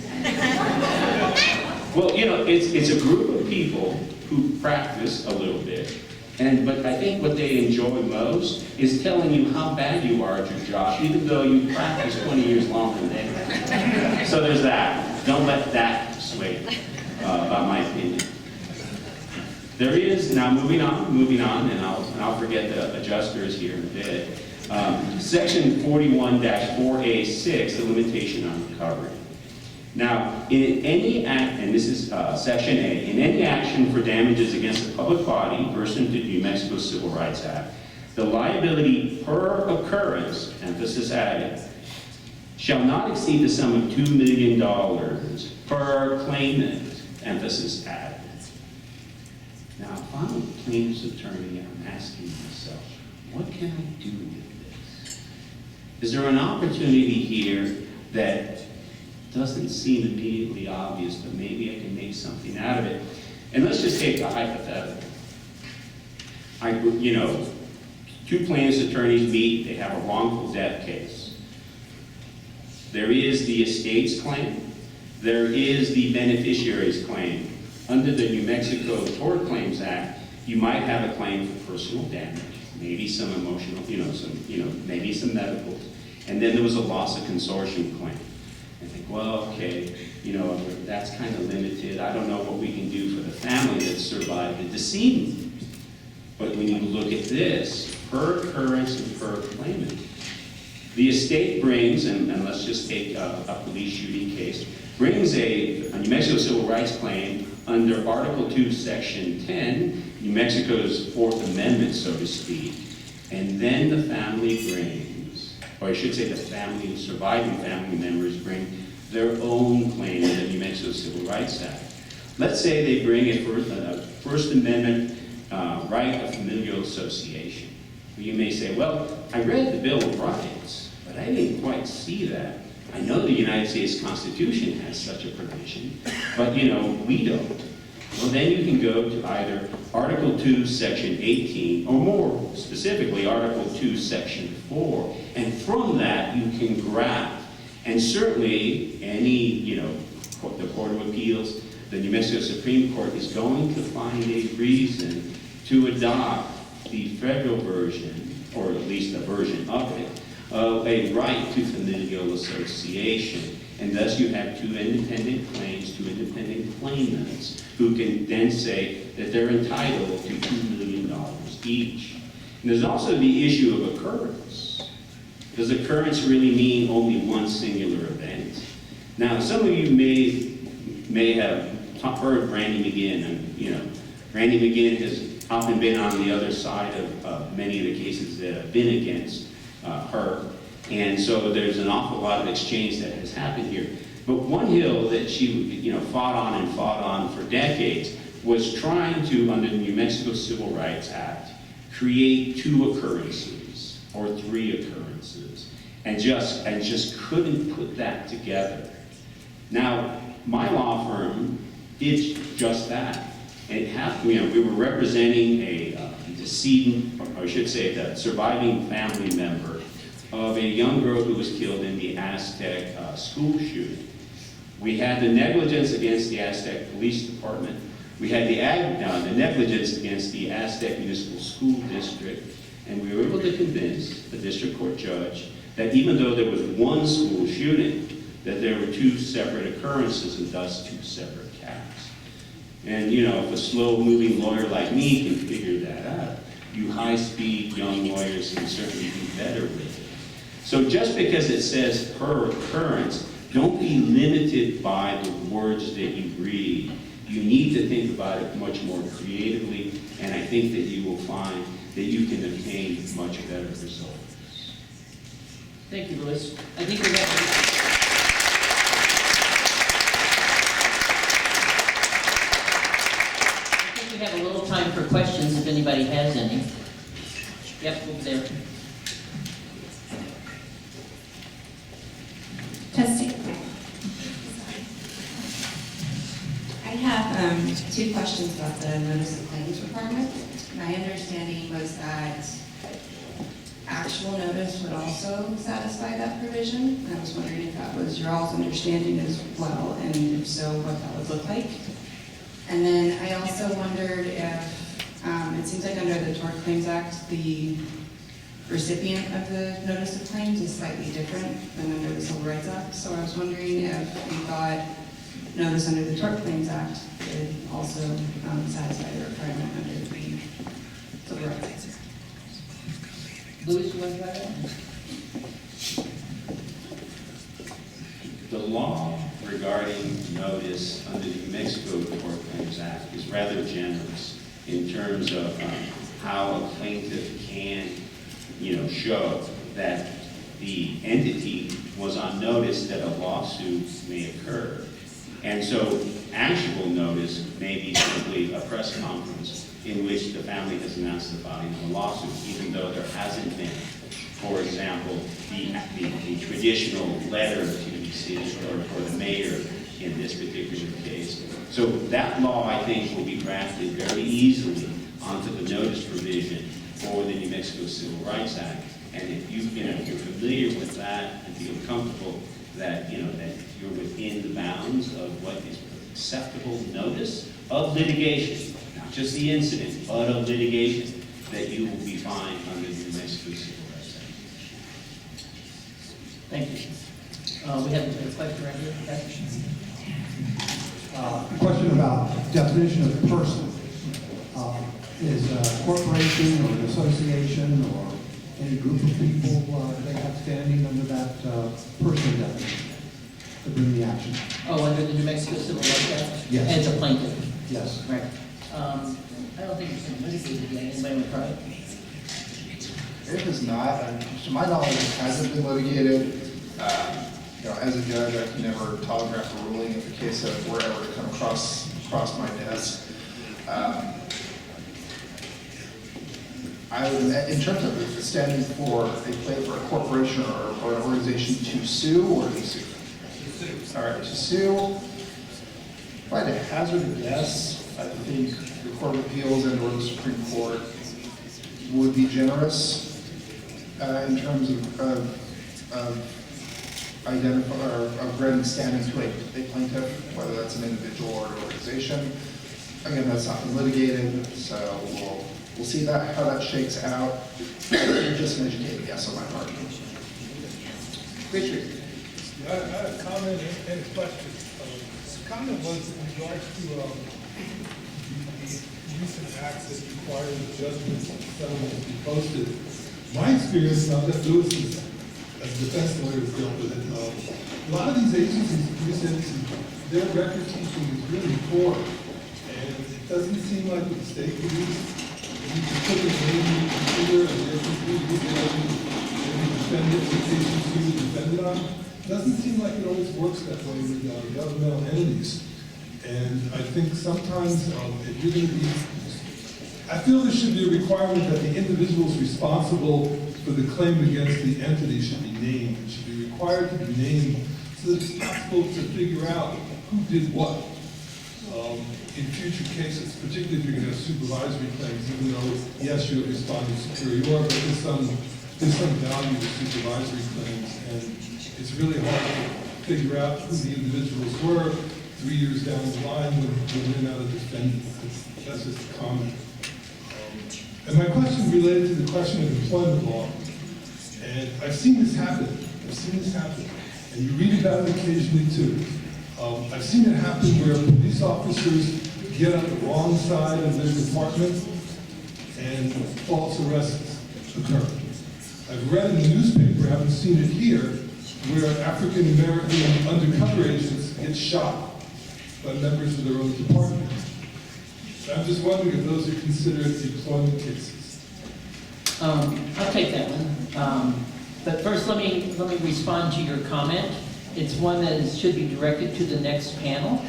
Well, you know, it's a group of people who practice a little bit, but I think what they enjoy most is telling you how bad you are at your job, even though you practiced 20 years longer than they have. So there's that. Don't let that sway you about my opinion. There is, now moving on, and I'll forget the adjusters here in a bit. Section 41-4A6, the limitation on recovery. Now, in any act, and this is Section A, in any action for damages against a public body pursuant to the New Mexico Civil Rights Act, the liability per occurrence, emphasis added, shall not exceed the sum of $2 million per claimant, emphasis added. Now, if I'm a plaintiff's attorney, I'm asking myself, what can I do with this? Is there an opportunity here that doesn't seem immediately obvious, but maybe I can make something out of it? And let's just take a hypothetical. Two plaintiff's attorneys meet, they have a wrongful death case. There is the estate's claim, there is the beneficiary's claim. Under the New Mexico Tort Claims Act, you might have a claim for personal damage, maybe some emotional, maybe some medicals, and then there was a loss of consortium claim. I think, well, okay, that's kind of limited. I don't know what we can do for the family that survived the decedent. But when you look at this, per occurrence and per claimant, the estate brings, and let's just take a police shooting case, brings a New Mexico Civil Rights claim under Article 2, Section 10, New Mexico's Fourth Amendment, so to speak. And then the family brings, or I should say the surviving family members bring their own claim in the New Mexico Civil Rights Act. Let's say they bring a First Amendment right of familial association. You may say, well, I read the Bill of Rights, but but I didn't quite see that. I know the United States Constitution has such a provision, but we don't. Well, then you can go to either Article 2, Section 18, or more specifically, Article 2, Section 4, and from that you can grab. And certainly, the Court of Appeals, the New Mexico Supreme Court is going to find a reason to adopt the federal version, or at least a version of it, of a right to familial association. And thus you have two independent claims, two independent claimants, who can then say that they're entitled to $2 million each. And there's also the issue of occurrence. Does occurrence really mean only one singular event? Now, some of you may have heard Randy McGinn, and Randy McGinn has often been on the other side of many of the cases that have been against her. And so there's an awful lot of exchange that has happened here. But one hill that she fought on for decades was trying to, under the New Mexico Civil Rights Act, create 2 occurrences or 3 occurrences, and just couldn't put that together. Now, my law firm did just that. And we were representing a decedent, or I should say, the surviving family member of a young girl who was killed in the Aztec school shooting. We had the negligence against the Aztec Police Department. We had the negligence against the Aztec Municipal School District, and we were able to convince the district court judge that even though there was one school shooting, that there were 2 separate occurrences and thus 2 separate caps. And if a slow-moving lawyer like me can figure that out, you high-speed young lawyers can certainly do better with it. So just because it says per occurrence, don't be limited by the words that you read. You need to think about it much more creatively, and I think that you will find that you can obtain much better results. Thank you, Louis. I think we have. We have a little time for questions if anybody has any. Yep, over there. Testing. I have 2 questions about the notice of claims requirement. My understanding was that actual notice would also satisfy that provision. And I was wondering if that was your all's understanding as well, and if so, what that would look like. And then I also wondered if, it seems like under the Tort Claims Act, the recipient of the notice of claims is slightly different than under the Civil Rights Act. So I was wondering if you thought notice under the Tort Claims Act could also satisfy the requirement under the Civil Rights Act. Louis, you want to try that? The law regarding notice under the New Mexico Tort Claims Act is rather generous in terms of how a plaintiff can, show that the entity was on notice that a lawsuit may occur. And so actual notice may be simply a press conference in which the family has announced the filing of a lawsuit, even though there hasn't been, for example, the traditional letter to the city or the mayor in this particular case. So that law, I think, will be drafted very easily onto the notice provision for the New Mexico Civil Rights Act. And if you're familiar with that and feel comfortable that that you're within the bounds of what is acceptable notice of litigation, not just the incident, but of litigation, that you will be fine under the New Mexico Civil Rights Act. Thank you. We have a question right here. A question about definition of person. Is a corporation or an association or any group of people, they have standing under that person definition to bring the action? Oh, under the New Mexico Civil Rights Act? Yes. As a plaintiff? Yes. Right. I don't think it's been litigated yet. Anybody want to try it? It is not, to my knowledge, it hasn't been litigated. As a judge, I can never telegraph a ruling if the case were ever to come across my desk. I would, in terms of standing for a corporation or an organization to sue or to sue? All right, to sue. If I had to hazard a guess, I think the Court of Appeals and or the Supreme Court would be generous in terms of granting standing to a plaintiff, whether that's an individual or an organization. Again, that's not been litigated, so we'll see how that shakes out. Just an educated guess on my part. Richard. I had a comment and a question. The comment was in regards to the recent acts that require the judgments and settlements to be posted. My experience, now that Lewis is, as a defense lawyer, has dealt with it, a lot of these agencies, police agencies, their record keeping is really poor. And it doesn't seem like with the state police, you can put the name in the computer and they're completely every defendant, the cases you defended on. It doesn't seem like it always works that way with governmental entities. And I think sometimes if you're going to be, I feel there should be a requirement that the individuals responsible for the claim against the entity should be named. It should be required to be named so that it's possible to figure out who did what. In future cases, particularly if you're going to have supervisory claims, even though, yes, you're responding superior, but there's some value to supervisory claims, and it's really hard to figure out who the individuals were 3 years down the line when they're not a defendant. That's just a comment. And my question related to the question of employment law, and I've seen this happen. And you read about it occasionally too. I've seen it happen where police officers get on the wrong side of their department and false arrests occur. I've read in the newspaper, I haven't seen it here, where African American undercover agents get shot by members of their own department. I'm just wondering if those are considered employment cases. I'll take that one. But first, let me respond to your comment. It's one that should be directed to the next panel,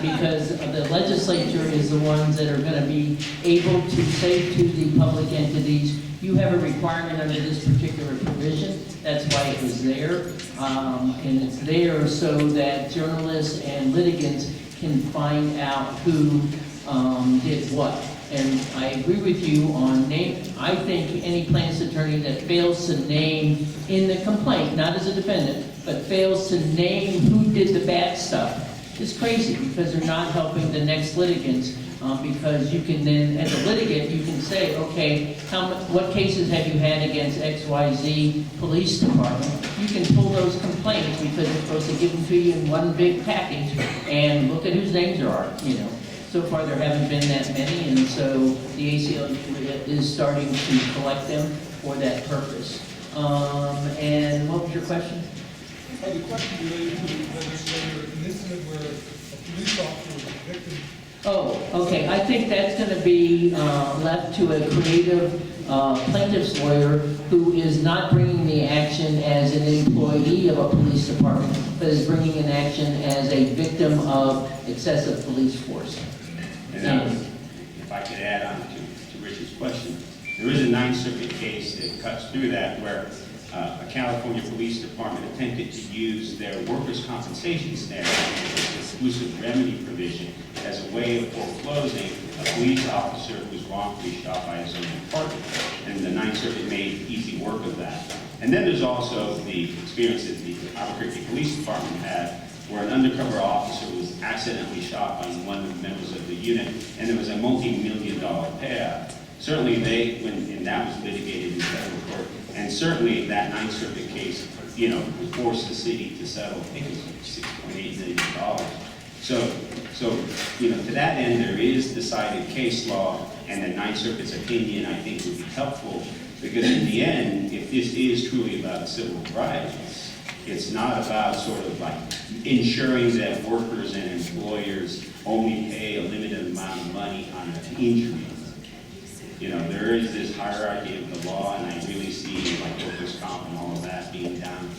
because the legislature is the ones that are going to be able to say to the public entities, you have a requirement under this particular provision. That's why it was there. And it's there so that journalists and litigants can find out who did what. And I agree with you on name. I think any plaintiff's attorney that fails to name in the complaint, not as a defendant, but fails to name who did the bad stuff is crazy, because they're not helping the next litigants. Because you can then, as a litigant, you can say, okay, what cases have you had against XYZ police department? You can pull those complaints because they're supposed to give them to you in one big package and look at whose names there are, So far, there haven't been that many, and so the ACLU is starting to collect them for that purpose. And what was your question? The question related to whether an incident where a police officer was a victim. Oh, okay. I think that's going to be left to a creative plaintiff's lawyer who is not bringing the action as an employee of a police department, but is bringing an action as a victim of excessive police force. And that was, if I could add on to Richard's question, there is a Ninth Circuit case that cuts through that where a California police department attempted to use their workers' compensation statute, exclusive remedy provision, as a way of foreclosing a police officer who was wrongfully shot by his own department. And the Ninth Circuit made easy work of that. And then there's also the experience that the Alfred Police Department had, where an undercover officer was accidentally shot by one of the members of the unit, and there was a multi-million-dollar payout. Certainly and that was litigated in federal court, and certainly that Ninth Circuit case, forced the city to settle, I think it was $6.8 million. So, to that end, there is decided case law, and the Ninth Circuit's opinion, I think, would be helpful, because in the end, if this is truly about civil rights, it's not about sort of like ensuring that workers and employers only pay a limited amount of money on an injury. There is this hierarchy of the law, and I really see like workers' comp and all of that being down.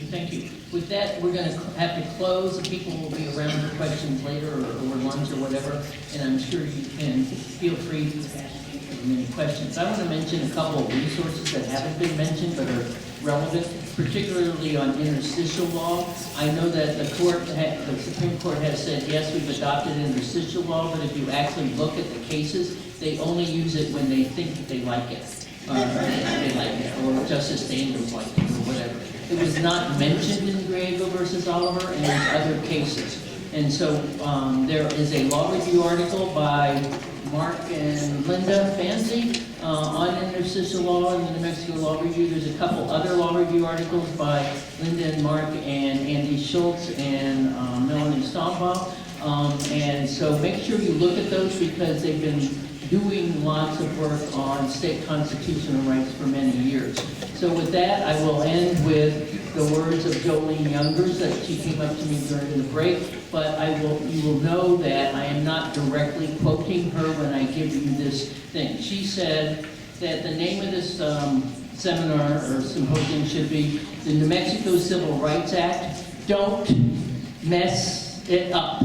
Okay, thank you. With that, we're going to have to close. The people will be around for questions later or lunch or whatever, and I'm sure you can feel free to ask many questions. I want to mention a couple of resources that haven't been mentioned but are relevant, particularly on interstitial law. I know that the Supreme Court has said, yes, we've adopted interstitial law, but if you actually look at the cases, they only use it when they think that they like it. They like it, or Justice Daniels like it, or whatever. It was not mentioned in Greer versus Oliver and in other cases. And so there is a law review article by Mark and Linda Fancy on interstitial law in the New Mexico Law Review. There's a couple other law review articles by Linda and Mark and Andy Schultz and Melanie Stombaugh. And so make sure you look at those because they've been doing lots of work on state constitutional rights for many years. So with that, I will end with the words of Jolene Youngers that she came up to me during the break, but you will know that I am not directly quoting her when I give you this thing. She said that the name of this seminar or symposium should be the New Mexico Civil Rights Act. Don't mess it up.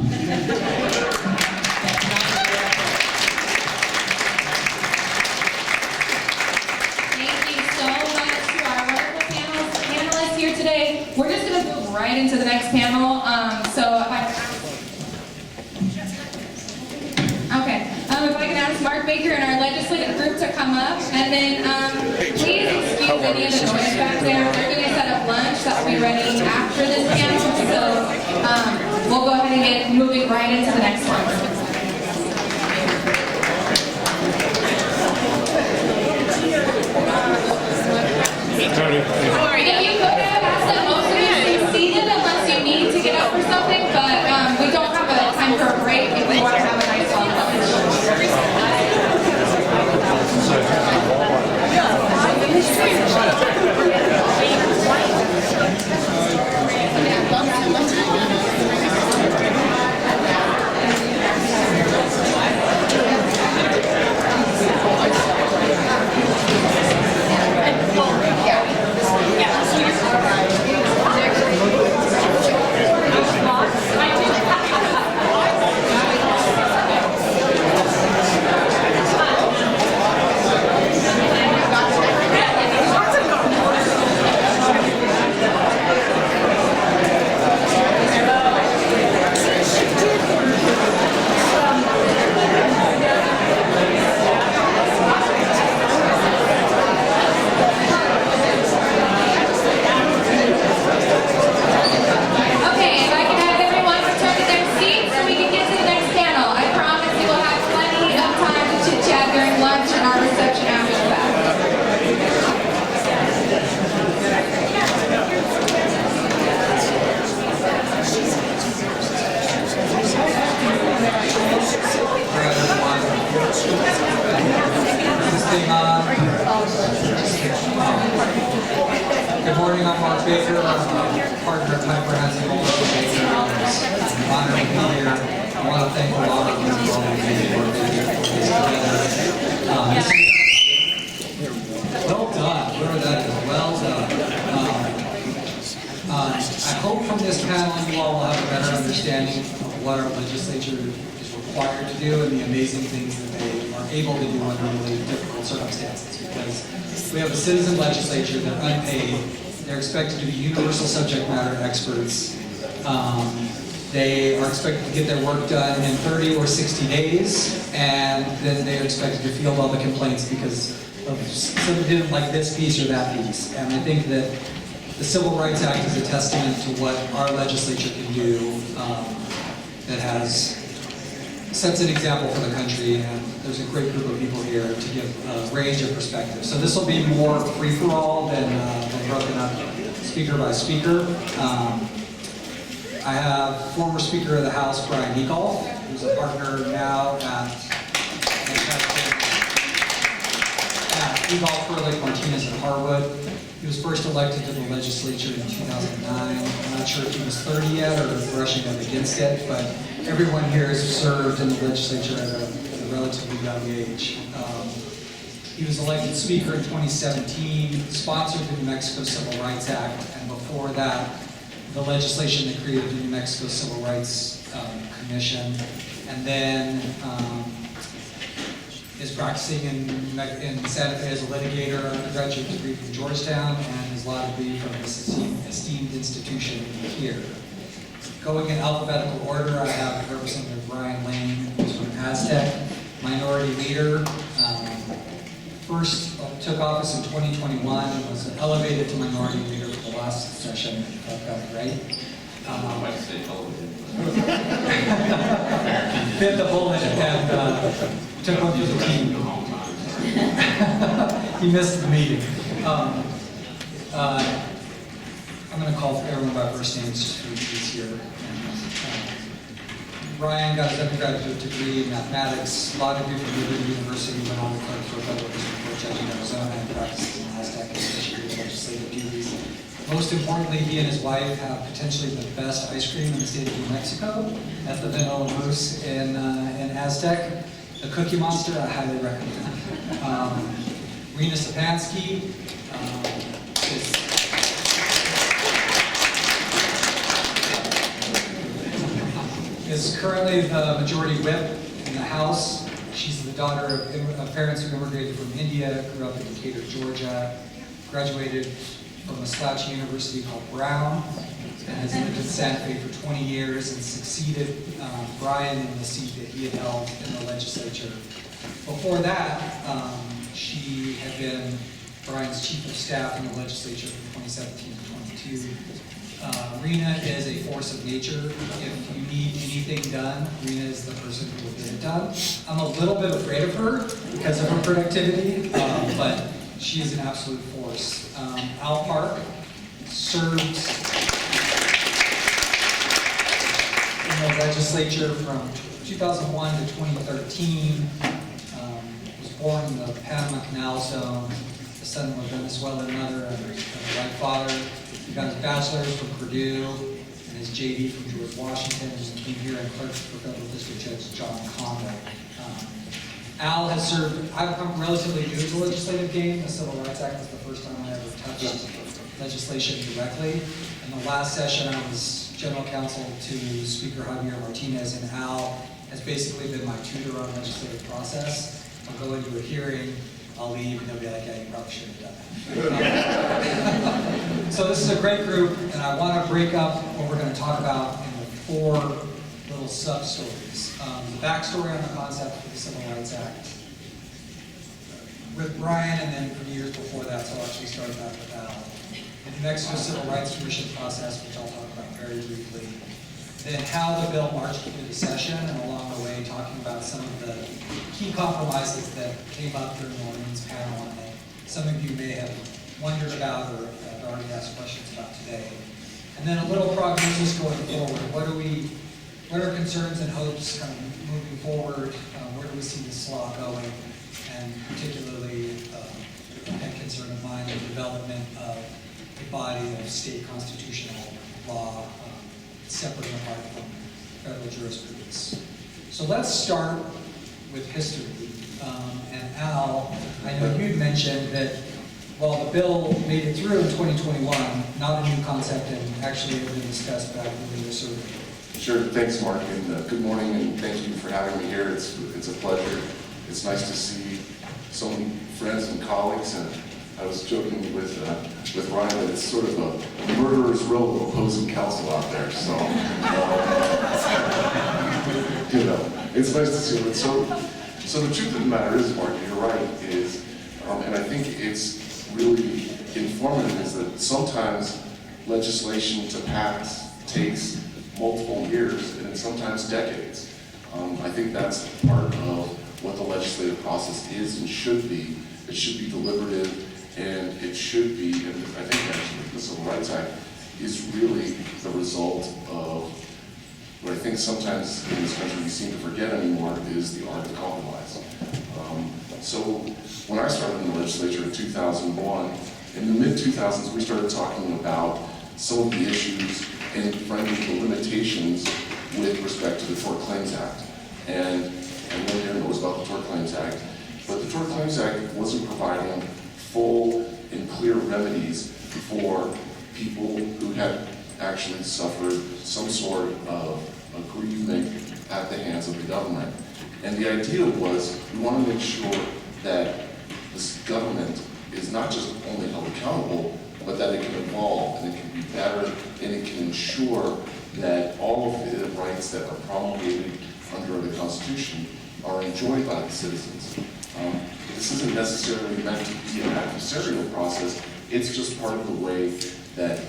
Today, we're just going to move right into the next panel. If I can ask Mark Baker and our legislative group to come up, and then please excuse any of the noise back there. They're going to set up lunch that will be ready after this panel, so we'll go ahead and get moving right into the next one. Sorry, if you could have asked that most of you stay seated unless you need to get up for something, but we don't have a time for a break if we want to have a nice long lunch. Good morning, I'm Mark Baker. I'm a partner at Comprehensive Law Baker. I'm honored to be here. I want to thank a lot of you for all the amazing work that you well done. Whoever that is, well done. I hope from this panel you all will have a better understanding of what our legislature is required to do and the amazing things that they are able to do under really difficult circumstances. Because we have a citizen legislature, they're unpaid, they're expected to be universal subject matter experts. They are expected to get their work done in 30 or 60 days, and then they are expected to field all the complaints because of something didn't like this piece or that piece. And I think that the Civil Rights Act is a testament to what our legislature can do that sets an example for the country, and there's a great group of people here to give a range of perspectives. So this will be more free-for-all than broken up speaker by speaker. I have former Speaker of the House, Brian Egolf, who's a partner now at Egolf, Ferlic, Martinez, and Harwood. He was first elected to the legislature in 2009. I'm not sure if he was 30 yet or rushing up against it, but everyone here has served in the legislature at a relatively young age. He was elected Speaker in 2017, sponsored the New Mexico Civil Rights Act, and before before that, the legislation that created the New Mexico Civil Rights Commission, and then is practicing in Santa Fe as a litigator, undergraduate degree from Georgetown, and his law degree from this esteemed institution here. Going in alphabetical order, I have Representative Brian Lane, who's from Aztec, minority leader. First took office in 2021 and was elevated to minority leader for the last session, if I've got it right. Bit the bullet and took one for the team. He missed the meeting. I'm going to call everyone by first names just for ease here. Ryan got his undergraduate degree in mathematics, law degree from Liberty University, went on to clerk for a federal district court judge in Arizona, and practices in Aztec and especially legislative duties. Most importantly, he and his wife have potentially the best ice cream in the state of New Mexico at the Vanilla Moose in Aztec. The Cookie Monster, I highly recommend. Reena Szczepanski is currently the majority whip in the House. She's the daughter of parents who immigrated from India, grew up in Decatur, Georgia, graduated from a Scotch university called Brown, and has lived in Santa Fe for 20 years and succeeded Brian in the seat that he had held in the legislature. Before that, she had been Brian's chief of staff in the legislature from 2017 to 22. Reena is a force of nature. If you need anything done, Reena is the person who will get it done. I'm a little bit afraid of her because of her productivity, but she is an absolute force. Al Park serves in the legislature from 2001 to 2013. Was born in the Panama Canal Zone, the son of a Venezuelan mother and a white father. He got his bachelor's from Purdue and his JD from George Washington, and came here and clerked for Federal District Judge John Conway. Al has served, I'm relatively new to the legislative game. The Civil Rights Act was the first time I ever touched legislation directly. In the last session, I was general counsel to Speaker Javier Martinez, and Al has basically been my tutor on legislative process. I'll go into a hearing, I'll leave, and they'll be like, yeah, you probably should have done that. So this is a great group, and I want to break up what we're going to talk about into 4 little sub-stories. The backstory on the concept of the Civil Rights Act with Brian, and then for years before that, so I'll actually start that with Al. The New Mexico Civil Rights Commission process, which I'll talk about very briefly. Then how the bill marched through the session, and along the way talking about some of the key compromises that came up during Maureen's panel, and that some of you may have wondered about or have already asked questions about today. And then a little prognosis going forward. What are concerns and hopes kind of moving forward? Where do we see this law going? And particularly a concern of mine, the development of a body of state constitutional law separate and apart from federal jurisprudence. So let's start with history. And Al, I know you'd mentioned that while the bill made it through in 2021, not a new concept, and actually it had been discussed back when we were serving. Sure, thanks Mark, and good morning, and thank you for having me here. It's a pleasure. It's nice to see so many friends and colleagues, and I was joking with Ryan that it's sort of a murderer's row of opposing counsel out there, so, it's nice to see it. So the truth of the matter is, Mark, you're right, and I think it's really informative, is that sometimes legislation to pass takes multiple years and sometimes decades. I think that's part of what the legislative process is and should be. It should be deliberative, and it should be, and I think actually the Civil Rights Act is really the result of what I think sometimes in this country we seem to forget anymore is the art of compromise. So when I started in the legislature in 2001, in the mid-2000s we started talking about some of the issues and frankly the limitations with respect to the Tort Claims Act. And everyone knows about the Tort Claims Act, but the Tort Claims Act wasn't providing full and clear remedies for people who had actually suffered some sort of aggrievement at the hands of the government. And the idea was, we want to make sure that this government is not just only held accountable, but that it can evolve and it can be better and it can ensure that all of the rights that are promulgated under the Constitution are enjoyed by the citizens. This isn't necessarily meant to be an adversarial process, it's just part of the way that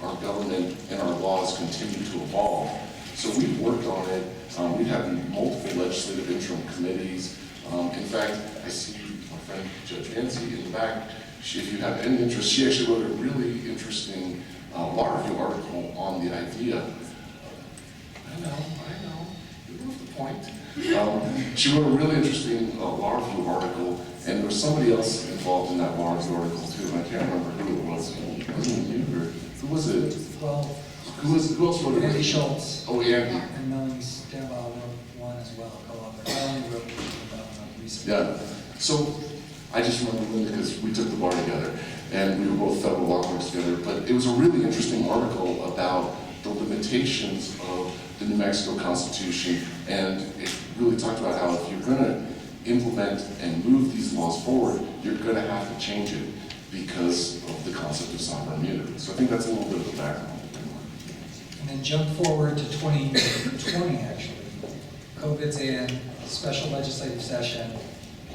our government and our laws continue to evolve. So we've worked on it, we've had multiple legislative interim committees. In fact, I see my friend Judge Nancy in the back. If you have any interest, she actually wrote a really interesting law review article on the idea. I know, you move the point. She wrote a really interesting law review article, and there was somebody else involved in that law review article too, and I can't remember who it was. Wasn't it you, or who was it? Well, Who else wrote it? Andy Schultz. Oh, Andy. And Melanie Stambaugh wrote one as well, co-author. I only wrote about recently. Yeah. So I just remember Linda because we took the bar together, and we were both federal law clerks together. But it was a really interesting article about the limitations of the New Mexico Constitution, and it really talked about how if you're going to implement and move these laws forward, you're going to have to change it because of the concept of sovereign immunity. So I think that's a little bit of the background. And then jump forward to 2020, actually. COVID's in, special legislative session,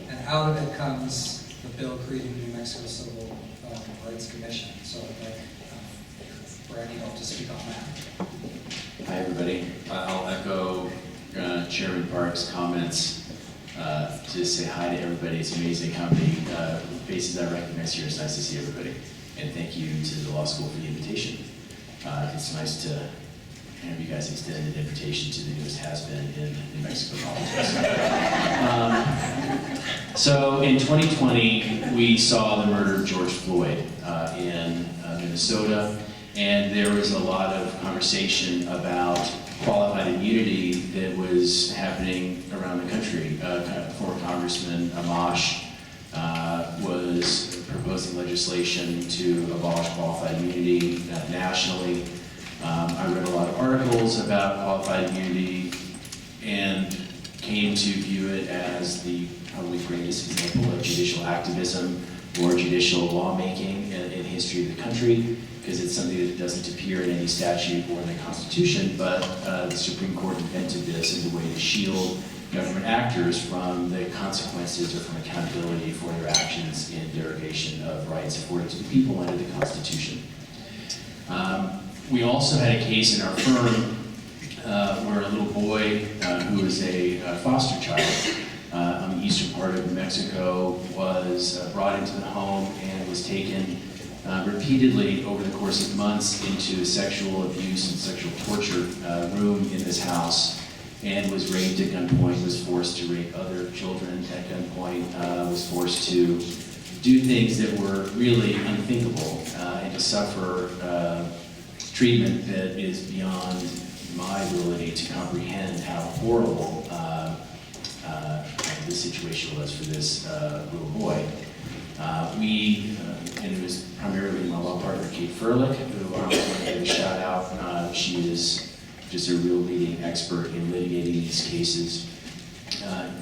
and out of it comes the bill creating the New Mexico Civil Rights Commission. So I'd like Brady to speak on that. Hi, everybody. I'll echo Chairman Park's comments. Just say hi to everybody. It's amazing how many faces I recognize here. It's nice to see everybody. And thank you to the law school for the invitation. It's nice to have you guys extend an invitation to the newest has-been in New Mexico politics. So in 2020, we saw the murder of George Floyd in Minnesota, and there was a lot of conversation about qualified immunity that was happening around the country. Former Congressman Amash was proposing legislation to abolish qualified immunity nationally. I read a lot of articles about qualified immunity and came to view it as the probably greatest example of judicial activism or judicial lawmaking in history of the country, because it's something that doesn't appear in any statute or in the Constitution, but the Supreme Court invented this as a way to shield government actors from the consequences or from accountability for their actions in derogation of rights afforded to the people under the Constitution. We also had a case in our firm where a little boy who was a foster child on the eastern part of New Mexico was brought into the home and was taken repeatedly over the course of months into a sexual abuse and sexual torture room in this house, and was raped at gunpoint, was forced to rape other children at gunpoint, was forced to do things that were really unthinkable, and to suffer treatment that is beyond my ability to comprehend how horrible this situation was for this little boy. And it was primarily my law partner, Kate Ferlic, who I want to give a shout out. She is just a real leading expert in litigating these cases.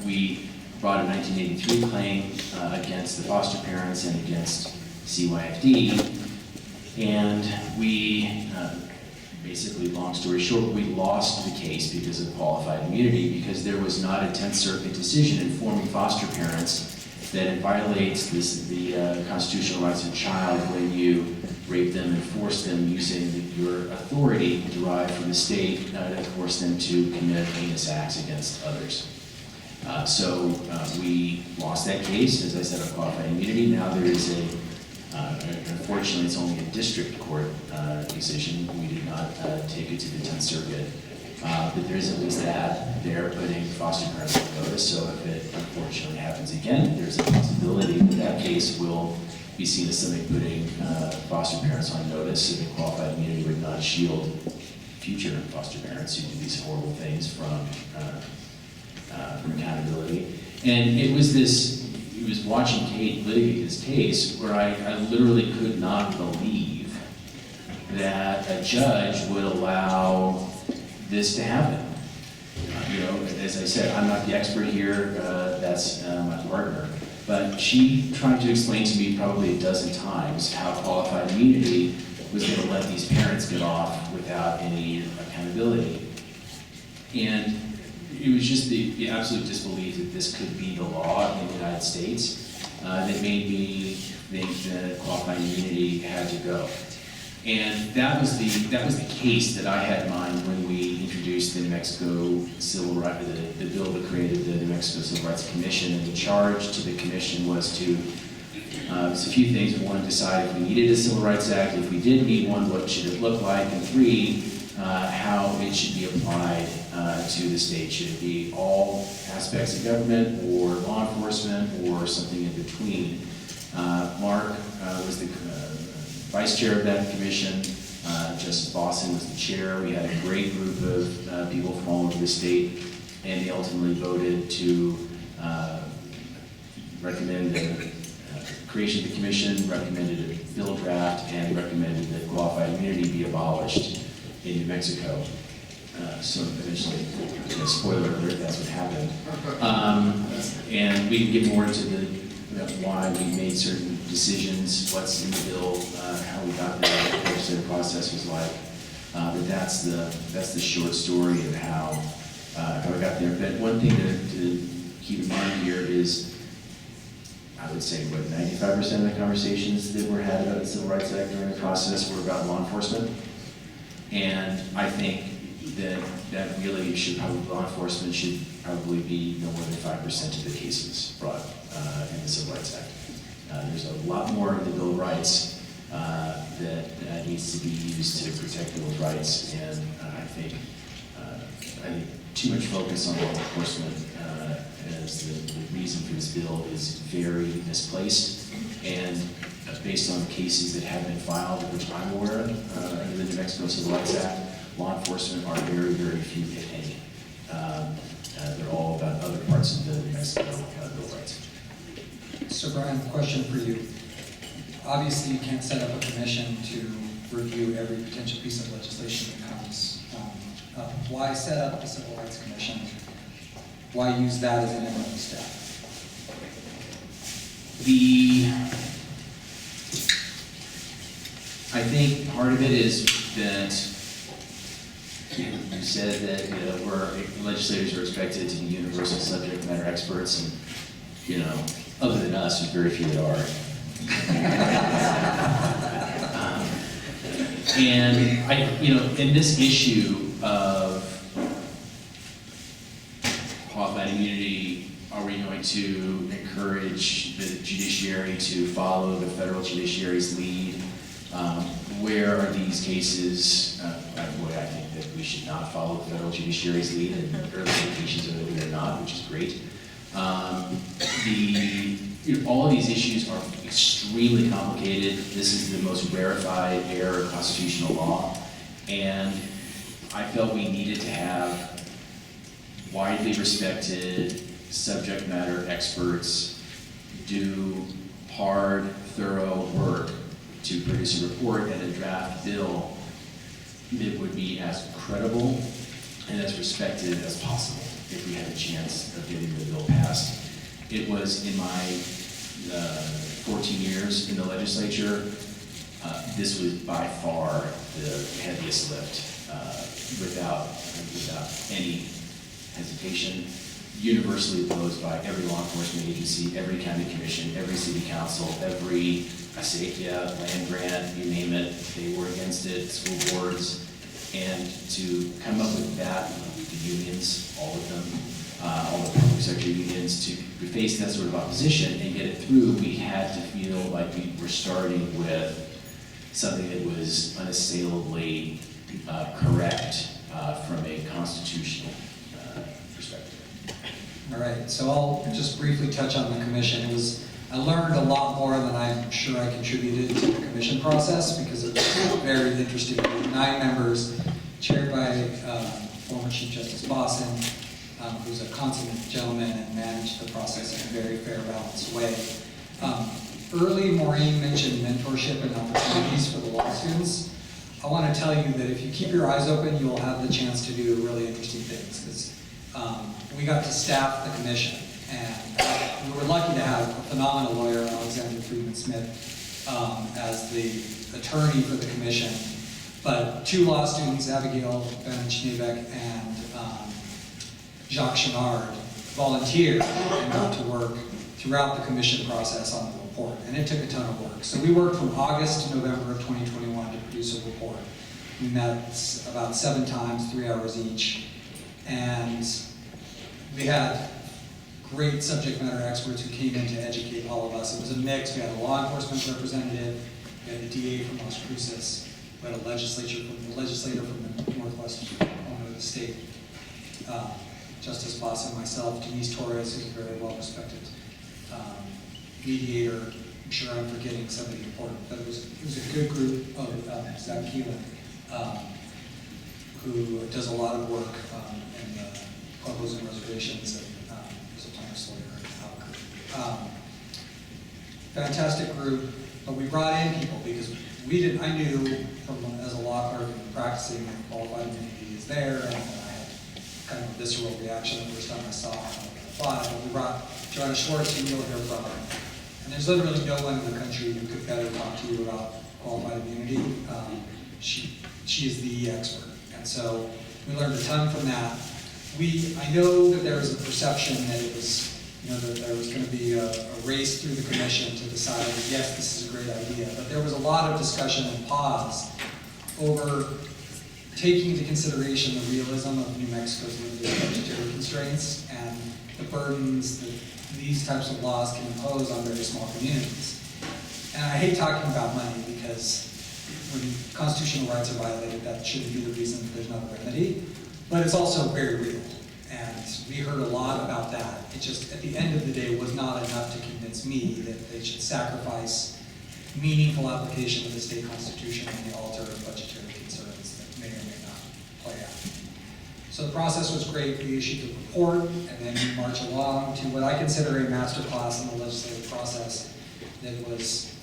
We brought a 1983 claim against the foster parents and against CYFD, and we basically, long story short, we lost the case because of qualified immunity, because there was not a 10th Circuit decision informing foster parents that it violates the constitutional rights of a child when you rape them and force them using your authority derived from the state to force them to commit heinous acts against others. So we lost that case, as I said, of qualified immunity. Now there is unfortunately, it's only a district court decision. We did not take it to the 10th Circuit. But there is at least that they're putting foster parents on notice, so if it unfortunately happens again, there's a possibility that that case will be seen as something putting foster parents on notice, so that qualified immunity would not shield future foster parents who do these horrible things from accountability. And it was watching Kate litigate this case where I literally could not believe that a judge would allow this to happen. You know, as I said, I'm not the expert here, that's my partner. But she tried to explain to me probably a dozen times how qualified immunity was going to let these parents get off without any accountability. And it was just the absolute disbelief that this could be the law in the United States that made me think that qualified immunity had to go. And that was the case that I had in mind when we introduced the New Mexico Civil Rights, the bill that created the New Mexico Civil Rights Commission. And the charge to the commission was to, it's a few things. One, decide if we needed a Civil Rights Act. If we did need one, what should it look like? And three, how it should be applied to the state. Should it be all aspects of government or law enforcement or something in between? Mark was the vice chair of that commission. Justice Boston was the chair. We had a great group of people from all over the state, and they ultimately voted to recommend the creation of the commission, recommended a bill draft, and recommended that qualified immunity be abolished in New Mexico. So eventually, spoiler alert, that's what happened. And we can get more into why we made certain decisions, what's in the bill, how we got there, what the legislative process was like. But that's the short story of how we got there. But one thing to keep in mind here is, I would say, what, 95% of the conversations that were had about the Civil Rights Act during the process were about law enforcement. And I think that really law enforcement should probably be no more than 5% of the cases brought in the Civil Rights Act. There's a lot more in the Bill of Rights that needs to be used to protect those rights, and I think too much focus on law enforcement as the reason for this bill is very misplaced, and based on cases that have been filed, which I'm aware of, under the New Mexico Civil Rights Act, law enforcement are very, very few, if any. They're all about other parts of the New Mexico Bill of Rights. So Brian, question for you. Obviously, you can't set up a commission to review every potential piece of legislation that comes up. Why set up the Civil Rights Commission? Why use that as an interim step? I think part of it is that you said that where legislators are expected to be universal subject matter experts, and other than us, there's very few that are. And in this issue of qualified immunity, are we going to encourage the judiciary to follow the federal judiciary's lead? Where are these cases? I think that we should not follow the federal judiciary's lead, and early indications are that we are not, which is great. All of these issues are extremely complicated. This is the most rarefied area of constitutional law, and I felt we needed to have widely respected subject matter experts do hard, thorough work to produce a report and a draft bill that would be as credible and as respected as possible if we had a chance of getting the bill passed. It was in my 14 years in the legislature, this was by far the heaviest lift, without any hesitation, universally opposed by every law enforcement agency, every county commission, every city council, every ACLU, land grant, you name it, they were against it, school boards, and to come up with that, the unions, all of them, all the public sector unions, to face that sort of opposition and get it through, we had to feel like we were starting with something that was unassailably correct from a constitutional perspective. All right, so I'll just briefly touch on the commission. I learned a lot more than I'm sure I contributed to the commission process, because it was very interesting. 9 members, chaired by former Chief Justice Boston, who's a consummate gentleman and managed the process in a very fair, balanced way. Early, Maureen mentioned mentorship and opportunities for the law students. I want to tell you that if you keep your eyes open, you'll have the chance to do really interesting things, because we got to staff the commission, and we were lucky to have a phenomenal lawyer, Alexander Friedman Smith, as the attorney for the commission. But 2 law students, Abigail Van-Schneebeck and Jacques Chenard, volunteered and got to work throughout the commission process on the report, and it took a ton of work. So we worked from August to November of 2021 to produce a report. We met about 7 times, 3 hours each, and we had great subject matter experts who came in to educate all of us. It was a mix. We had a law enforcement representative, we had a DA from Las Cruces, we had a legislator from the northwest corner of the state, Justice Boss and myself, Denise Torres, who's a very well-respected mediator. I'm sure I'm forgetting somebody important, but it was a good group of Zach Keelan, who does a lot of work in the pueblos and reservations, and is a plaintiff's lawyer in Albuquerque. Fantastic group, but we brought in people because I knew as a law clerk and practicing that qualified immunity is there, and I had kind of a visceral reaction the first time I saw it. But we brought Joanna Schwartz, who you'll hear from. And there's literally no one in the country who could better talk to you about qualified immunity. She is the expert. And so we learned a ton from that. I know that there was a perception that it was, that there was going to be a race through the commission to decide, yes, this is a great idea. But there was a lot of discussion and pause over taking into consideration the realism of New Mexico's limited budgetary constraints and the burdens that these types of laws can impose on very small communities. And I hate talking about money because when constitutional rights are violated, that shouldn't be the reason that there's no remedy. But it's also very real. And we heard a lot about that. It just, at the end of the day, was not enough to convince me that they should sacrifice meaningful application of the state constitution on the altar of budgetary concerns that may or may not play out. So the process was great. We issued the report, and then we march along to what I consider a master class in the legislative process that was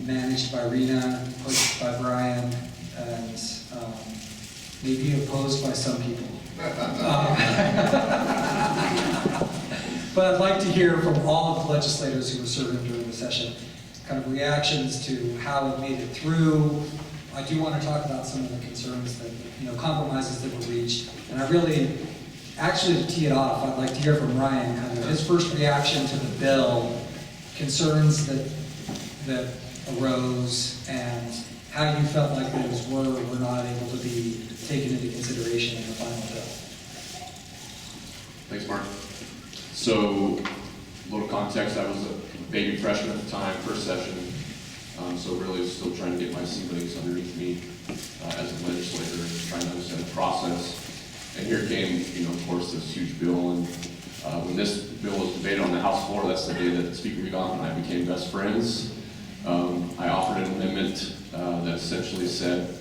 managed by Reena, pushed by Brian, and maybe opposed by some people. But I'd like to hear from all of the legislators who were serving during the session, kind of reactions to how it made it through. I do want to talk about some of the concerns that, compromises that were reached. And I really, actually to tee it off, I'd like to hear from Ryan, kind of his first reaction to the bill, concerns that arose, and how you felt like those were or were not able to be taken into consideration in the final bill. Thanks, Mark. So, a little context, I was a baby freshman at the time, first session, so really still trying to get my sea legs underneath me as a legislator and trying to understand the process. And here came, of course, this huge bill, and when this bill was debated on the House floor, that's the day that Speaker Egolf and I became best friends. I offered an amendment that essentially said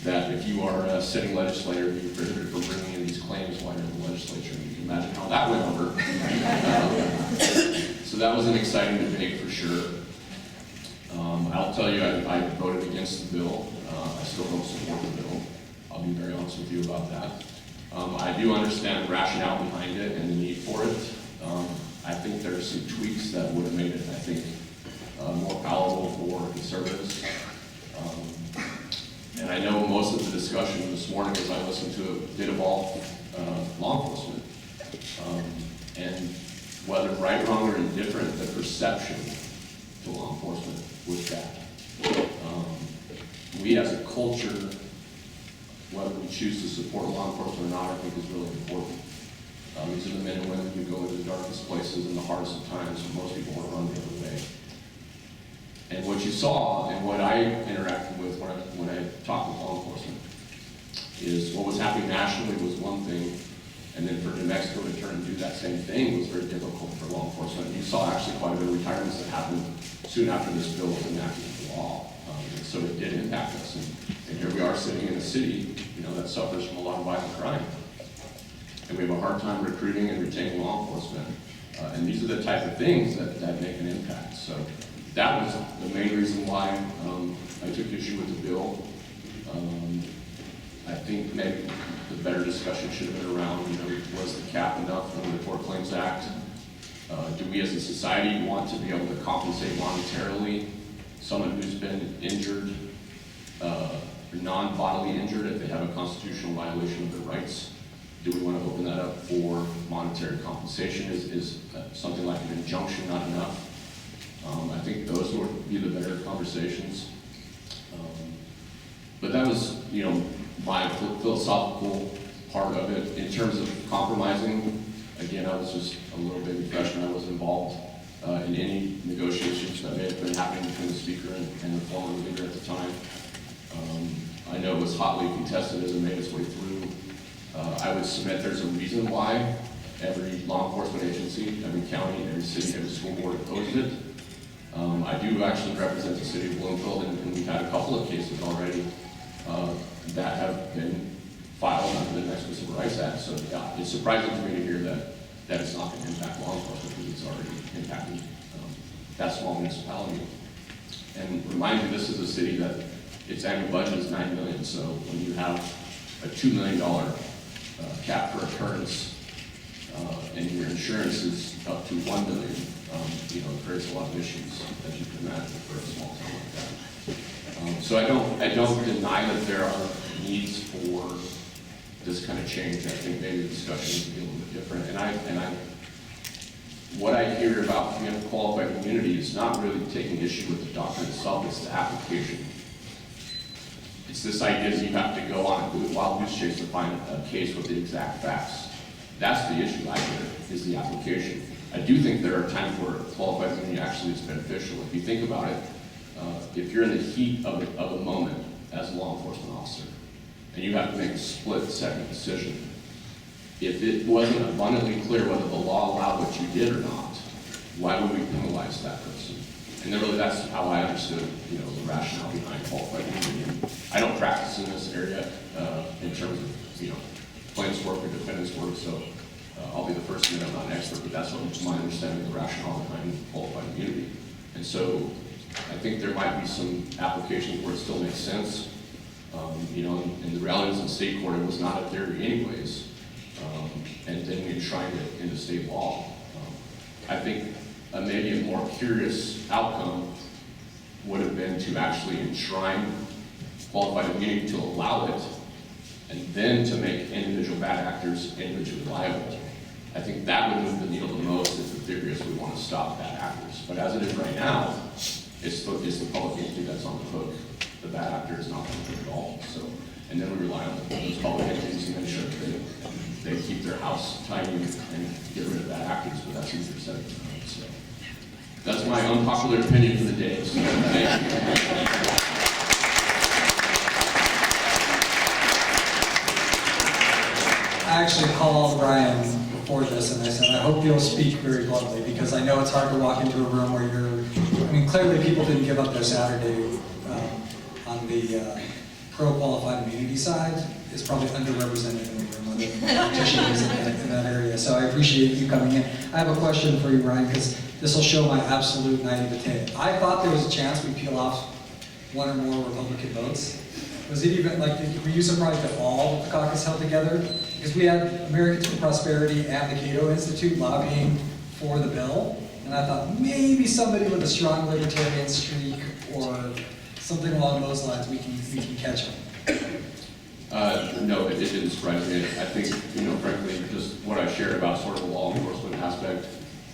that if you are a sitting legislator, you're prohibited from bringing in these claims while you're in the legislature. And you can imagine how that went over. So that was an exciting debate for sure. I'll tell you, I voted against the bill. I still don't support the bill. I'll be very honest with you about that. I do understand the rationale behind it and the need for it. I think there are some tweaks that would have made it, I think, more palatable for conservatives. And I know most of the discussion this morning, as I listened to it, did involve law enforcement. And whether right, wrong, or indifferent, the perception to law enforcement was bad. We as a culture, whether we choose to support law enforcement or not, I think is really important. These are the men and women who go into the darkest places and the hardest of times when most people want to run the other way. And what you saw, and what I interacted with when I talked with law enforcement, is what was happening nationally was one thing, and then for New Mexico to turn and do that same thing was very difficult for law enforcement. You saw actually quite a bit of retirements that happened soon after this bill was enacted into law. And so it did impact us. And here we are sitting in a city, that suffers from a lot of violent crime. And we have a hard time recruiting and retaining law enforcement. And these are the type of things that make an impact. So that was the main reason why I took issue with the bill. I think maybe the better discussion should have been around, was the cap enough under the Tort Claims Act? Do we as a society want to be able to compensate monetarily someone who's been injured, or non-bodily injured, if they have a constitutional violation of their rights? Do we want to open that up for monetary compensation? Is something like an injunction not enough? I think those would be the better conversations. But that was, my philosophical part of it. In terms of compromising, again, I was just a little baby freshman. I wasn't involved in any negotiations that may have been happening between the speaker and the former leader at the time. I know it was hotly contested as it made its way through. I would submit there's a reason why every law enforcement agency, every county, every city, every school board opposes it. I do actually represent the city of Bloomfield, and we've had a couple of cases already that have been filed under the Mexican Civil Rights Act. So yeah, it's surprising to me to hear that it's not going to impact law enforcement, because it's already impacting that small municipality. And remind you, this is a city that its annual budget is $9 million. So when you have a $2 million cap per occurrence, and your insurance is up to $1 million, it creates a lot of issues, as you can imagine, for a small town like that. So I don't deny that there are needs for this kind of change. I think maybe the discussion needs to be a little bit different. And what I hear about qualified immunity is not really taking issue with the doctrine itself, it's the application. It's this idea that you have to go on a wild goose chase to find a case with the exact facts. That's the issue I hear, is the application. I do think there are times where qualified immunity actually is beneficial. If you think about it, if you're in the heat of a moment as a law enforcement officer, and you have to make a split-second decision, if it wasn't abundantly clear whether the law allowed what you did or not, why would we penalize that person? And then really that's how I understood, the rationale behind qualified immunity. And I don't practice in this area in terms of, plaintiff's work or defendant's work, so I'll be the first to admit I'm not an expert, but that's what my understanding of the rationale behind qualified immunity. And so I think there might be some applications where it still makes sense. In the realities of state court, it was not a theory anyways, and then we enshrined it into state law. I think maybe a more curious outcome would have been to actually enshrine qualified immunity, to allow it, and then to make individual bad actors individually liable. I think that would move the needle the most if the theory is we want to stop bad actors. But as it is right now, it's the public entity that's on the hook. The bad actor is not on the hook at all. So, and then we rely on those public entities to make sure that they keep their house tidy and get rid of bad actors, but that's easier said than done. So that's my unpopular opinion for the day. So thank you. I actually called Brian before this and I said, I hope you'll speak very bluntly, because I know it's hard to walk into a room where clearly people didn't give up their Saturday on the pro-qualified immunity side. Is probably underrepresented in the room with the practitioners in that area. So I appreciate you coming in. I have a question for you, Brian, because this will show my absolute naivete. I thought there was a chance we'd peel off one or more Republican votes. Was it even, were you surprised at all that the caucus held together? Because we had Americans for Prosperity and the Cato Institute lobbying for the bill, and I thought maybe somebody with a strong libertarian streak or something along those lines we can catch them. No, it didn't surprise me. I think, frankly, just what I shared about sort of the law enforcement aspect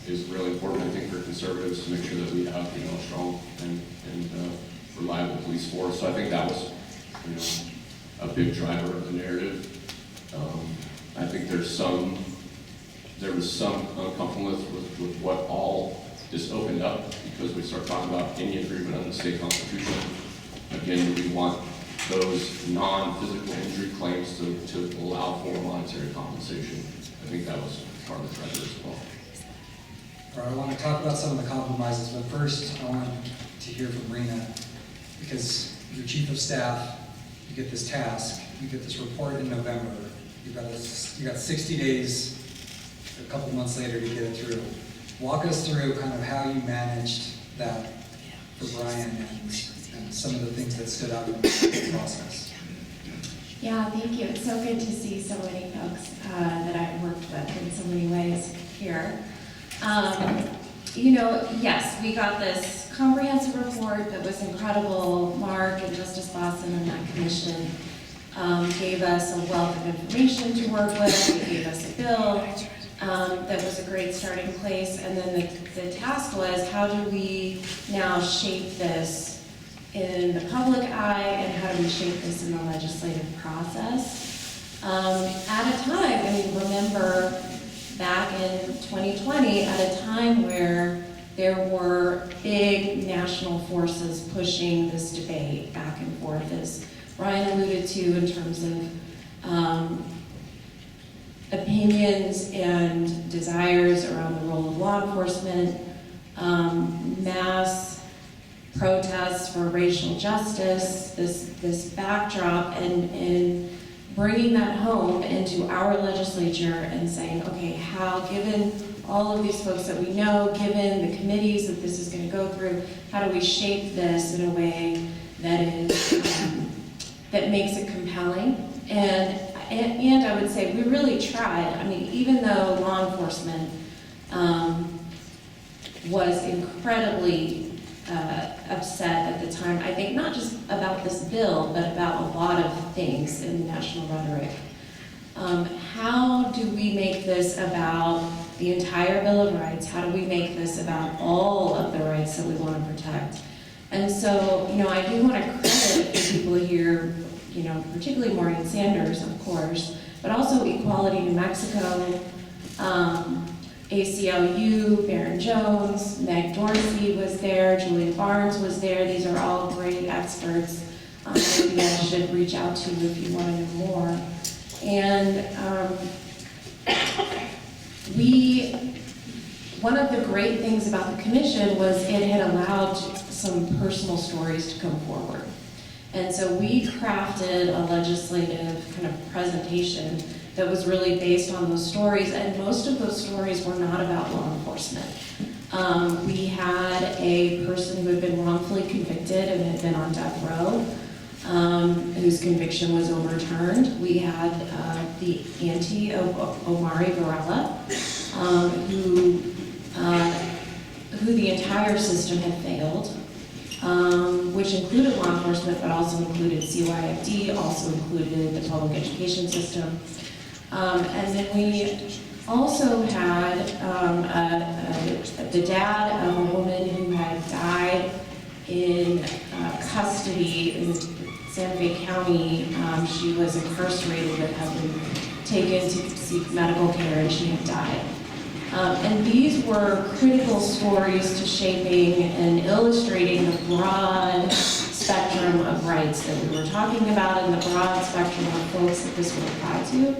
is really important, I think, for conservatives to make sure that we have, a strong and reliable police force. So I think that was, a big driver of the narrative. I think there was some uncomfortableness with what all this opened up, because we start talking about any agreement on the state constitution. Again, we want those non-physical injury claims to allow for monetary compensation. I think that was part of the driver as well. All right, I want to talk about some of the compromises, but first I want to hear from Reena, because you're chief of staff, you get this task, you get this report in November, you got 60 days, a couple months later to get it through. Walk us through kind of how you managed that for Brian and some of the things that stood out in the process. Yeah, thank you. It's so good to see so many folks that I've worked with in so many ways here. Yes, we got this comprehensive report that was incredible. Mark and Justice Lawson and that commission gave us a wealth of information to work with. They gave us a bill that was a great starting place. And then the task was, how do we now shape this in the public eye, and how do we shape this in the legislative process? At a time, remember back in 2020, at a time where there were big national forces pushing this debate back and forth, as Ryan alluded to, in terms of opinions and desires around the role of law enforcement, mass protests for racial justice, this backdrop, and bringing that home into our legislature and saying, okay, how, given all of these folks that we know, given the committees that this is going to go through, how do we shape this in a way that is that makes it compelling? And I would say we really tried. Even though law enforcement was incredibly upset at the time, I think not just about this bill, but about a lot of things in the national rhetoric. How do we make this about the entire Bill of Rights? How do we make this about all of the rights that we want to protect? And so, I do want to credit the people here, particularly Maureen Sanders, of course, but also Equality New Mexico, ACLU, Baron Jones, Meg Dorsey was there, Julia Barnes was there. These are all great experts that you guys should reach out to if you want to know more. And one of the great things about the commission was it had allowed some personal stories to come forward. And so we crafted a legislative kind of presentation that was really based on those stories, and most of those stories were not about law enforcement. We had a person who had been wrongfully convicted and had been on death row, whose conviction was overturned. We had the auntie of Omari Varela, who the entire system had failed, which included law enforcement, but also included CYFD, also included the public education system. And then we also had the dad of a woman who had died in custody in Santa Fe County. She was incarcerated but had been taken to seek medical care, and she had died. And these were critical stories to shaping and illustrating the broad spectrum of rights that we were talking about and the broad spectrum of folks that this would apply to.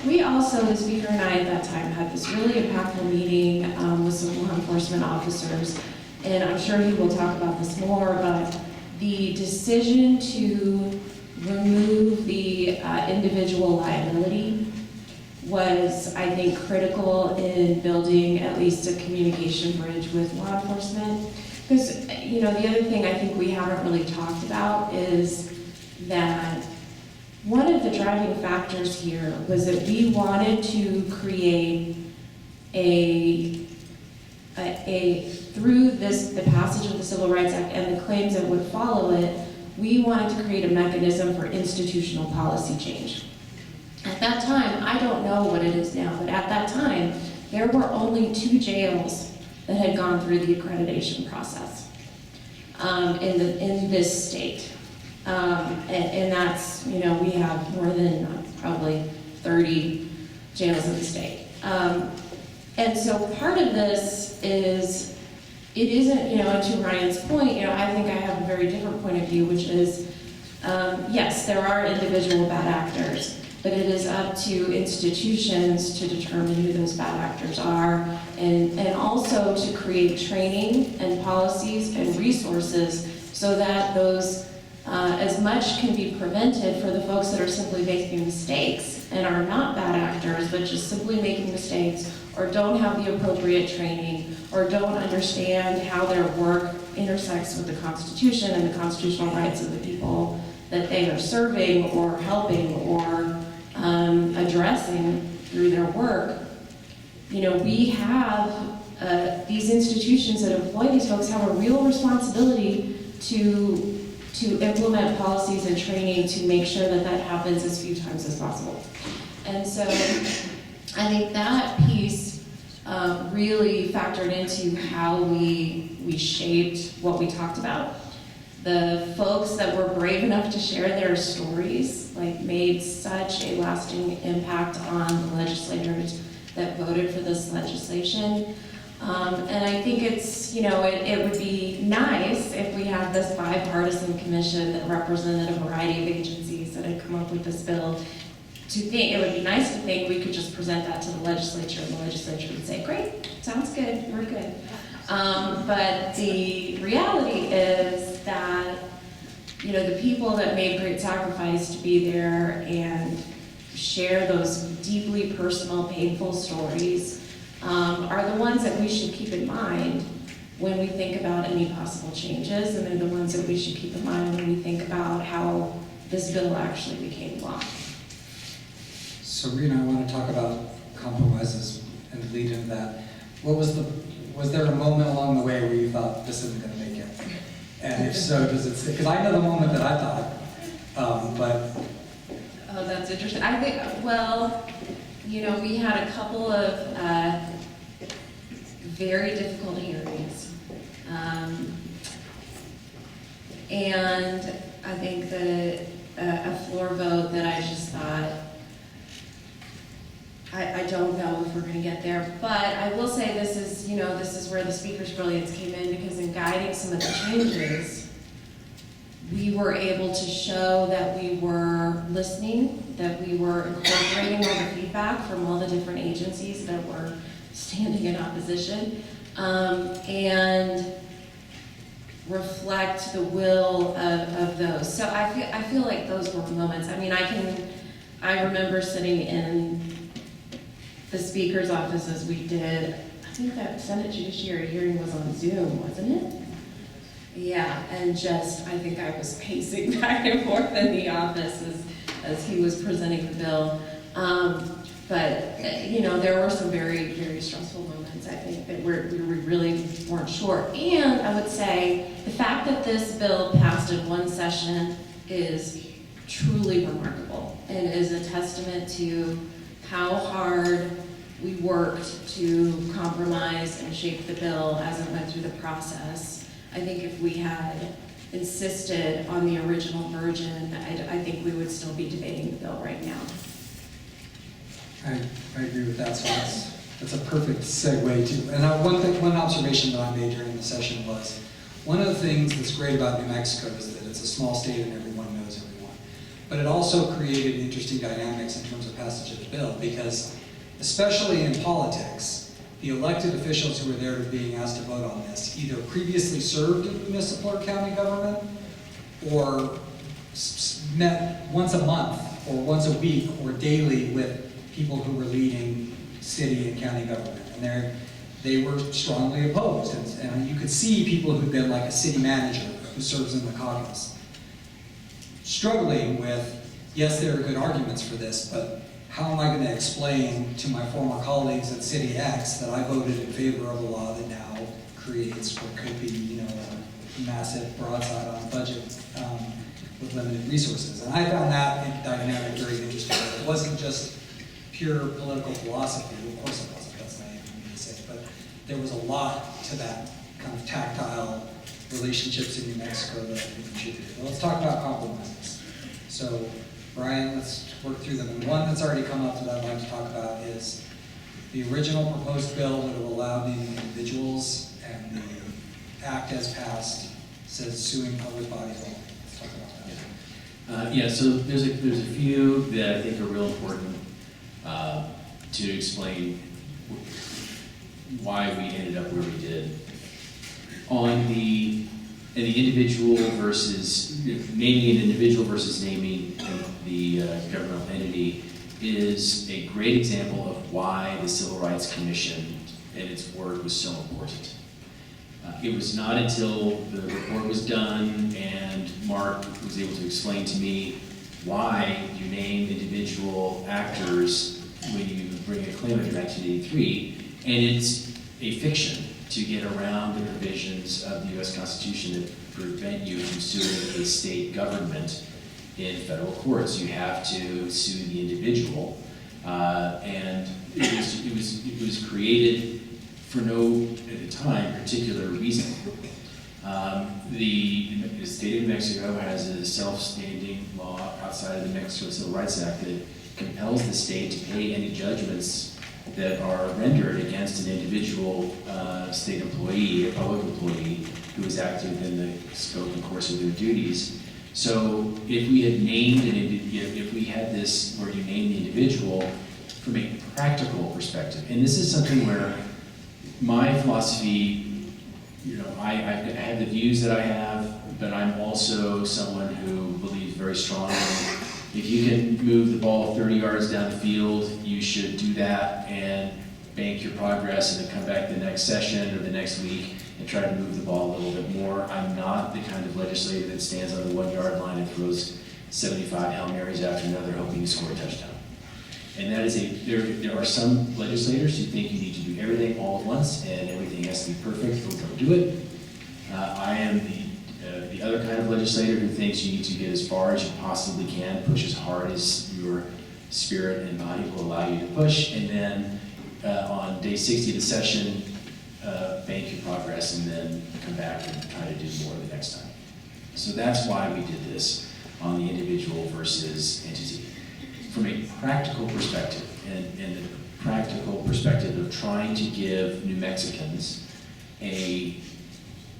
We also, the speaker and I at that time, had this really impactful meeting with some law enforcement officers, and I'm sure he will talk about this more, but the decision to remove the individual liability was, I think, critical in building at least a communication bridge with law enforcement. Because, the other thing I think we haven't really talked about is that one of the driving factors here was that we wanted to create through the passage of the Civil Rights Act and the claims that would follow it, we wanted to create a mechanism for institutional policy change. At that time, I don't know what it is now, but at that time, there were only 2 jails that had gone through the accreditation process in this state. And that's, we have more than probably 30 jails in the state. And so part of this is, it isn't, and to Ryan's point, I think I have a very different point of view, which is, yes, there are individual bad actors, but it is up to institutions to determine who those bad actors are, and also to create training and policies and resources so that those as much can be prevented for the folks that are simply making mistakes and are not bad actors, but just simply making mistakes or don't have the appropriate training or don't understand how their work intersects with the Constitution and the constitutional rights of the people that they are serving or helping or addressing through their work. You know, we have these institutions that employ these folks have a real responsibility to implement policies and training to make sure that that happens as few times as possible. And so I think that piece really factored into how we shaped what we talked about. The folks that were brave enough to share their stories, like, made such a lasting impact on the legislators that voted for this legislation. And I think it's, you know, it would be nice if we had this bipartisan commission that represented a variety of agencies that had come up with this bill. It would be nice to think we could just present that to the legislature, and the legislature would say, great, sounds good, we're good. But the reality is that, you know, the people that made great sacrifice to be there and share those deeply personal, painful stories are the ones that we should keep in mind when we think about any possible changes, and they're the ones that we should keep in mind when we think about how this bill actually became law. So Reena, I want to talk about compromises and lead into that. Was there a moment along the way where you thought this isn't going to make it? And if so, does it? Because I know the moment that I thought, but. Oh, that's interesting. I think, well, you know, we had a couple of very difficult hearings. And I think that a floor vote that I just thought, I don't know if we're going to get there, but I will say this is, you know, this is where the speaker's brilliance came in, because in guiding some of the changes, we were able to show that we were listening, that we were incorporating all the feedback from all the different agencies that were standing in opposition, and reflect the will of those. So I feel like those were moments. I mean, I remember sitting in the speaker's office as we did, I think that Senate Judiciary hearing was on Zoom, wasn't it? Yeah, and just, I think I was pacing back and forth in the office as he was presenting the bill. But, you know, there were some very, very stressful moments, I think, that we really weren't sure. And I would say the fact that this bill passed in one session is truly remarkable and is a testament to how hard we worked to compromise and shape the bill as it went through the process. I think if we had insisted on the original version, I think we would still be debating the bill right now. I agree with that, so that's a perfect segue to, and one observation that I made during the session was, one of the things that's great about New Mexico is that it's a small state and everyone knows everyone. But it also created interesting dynamics in terms of passage of the bill, because especially in politics, the elected officials who were there being asked to vote on this either previously served in municipal or county government, or met once a month or once a week or daily with people who were leading city and county government, and they were strongly opposed. And you could see people who'd been like a city manager who serves in the caucus struggling with, yes, there are good arguments for this, but how am I going to explain to my former colleagues at City X that I voted in favor of a law that now creates what could be, you know, a massive broadside on budget with limited resources? And I found that dynamic very interesting. It wasn't just pure political philosophy. Of course it wasn't, that's not even me to say, but there was a lot to that kind of tactile relationships in New Mexico that I think contributed. Well, let's talk about compromises. So, Brian, let's work through them. And one that's already come up that I'd like to talk about is the original proposed bill would have allowed naming individuals, and the act as passed says suing public bodies only. Let's talk about that. Yeah, so there's a few that I think are real important to explain why we ended up where we did. On the individual versus naming an individual versus naming the governmental entity is a great example of why the Civil Rights Commission and its work was so important. It was not until the report was done and Mark was able to explain to me why you name individual actors when you bring a claim under 1983, and it's a fiction to get around the provisions of the U.S. Constitution that prevent you from suing a state government in federal courts. You have to sue the individual, and it was created for no, at the time, particular reason. The state of New Mexico has a self-standing law outside of the Mexico Civil Rights Act that compels the state to pay any judgments that are rendered against an individual state employee, a public employee, who is active in the scope and course of their duties. So if we had named if we had this where you name the individual from a practical perspective, and this is something where my philosophy, I have the views that I have, but I'm also someone who believes very strongly if you can move the ball 30 yards down the field, you should do that and bank your progress and then come back the next session or the next week and try to move the ball a little bit more. I'm not the kind of legislator that stands on the 1 yard line and throws 75 Hail Marys after another hoping to score a touchdown. And that is there are some legislators who think you need to do everything all at once and everything has to be perfect, or don't do it. I am the other kind of legislator who thinks you need to get as far as you possibly can, push as hard as your spirit and body will allow you to push, and then on day 60 of the session, bank your progress and then come back and try to do more the next time. So that's why we did this on the individual versus entity. From a practical perspective, and the practical perspective of trying to give New Mexicans a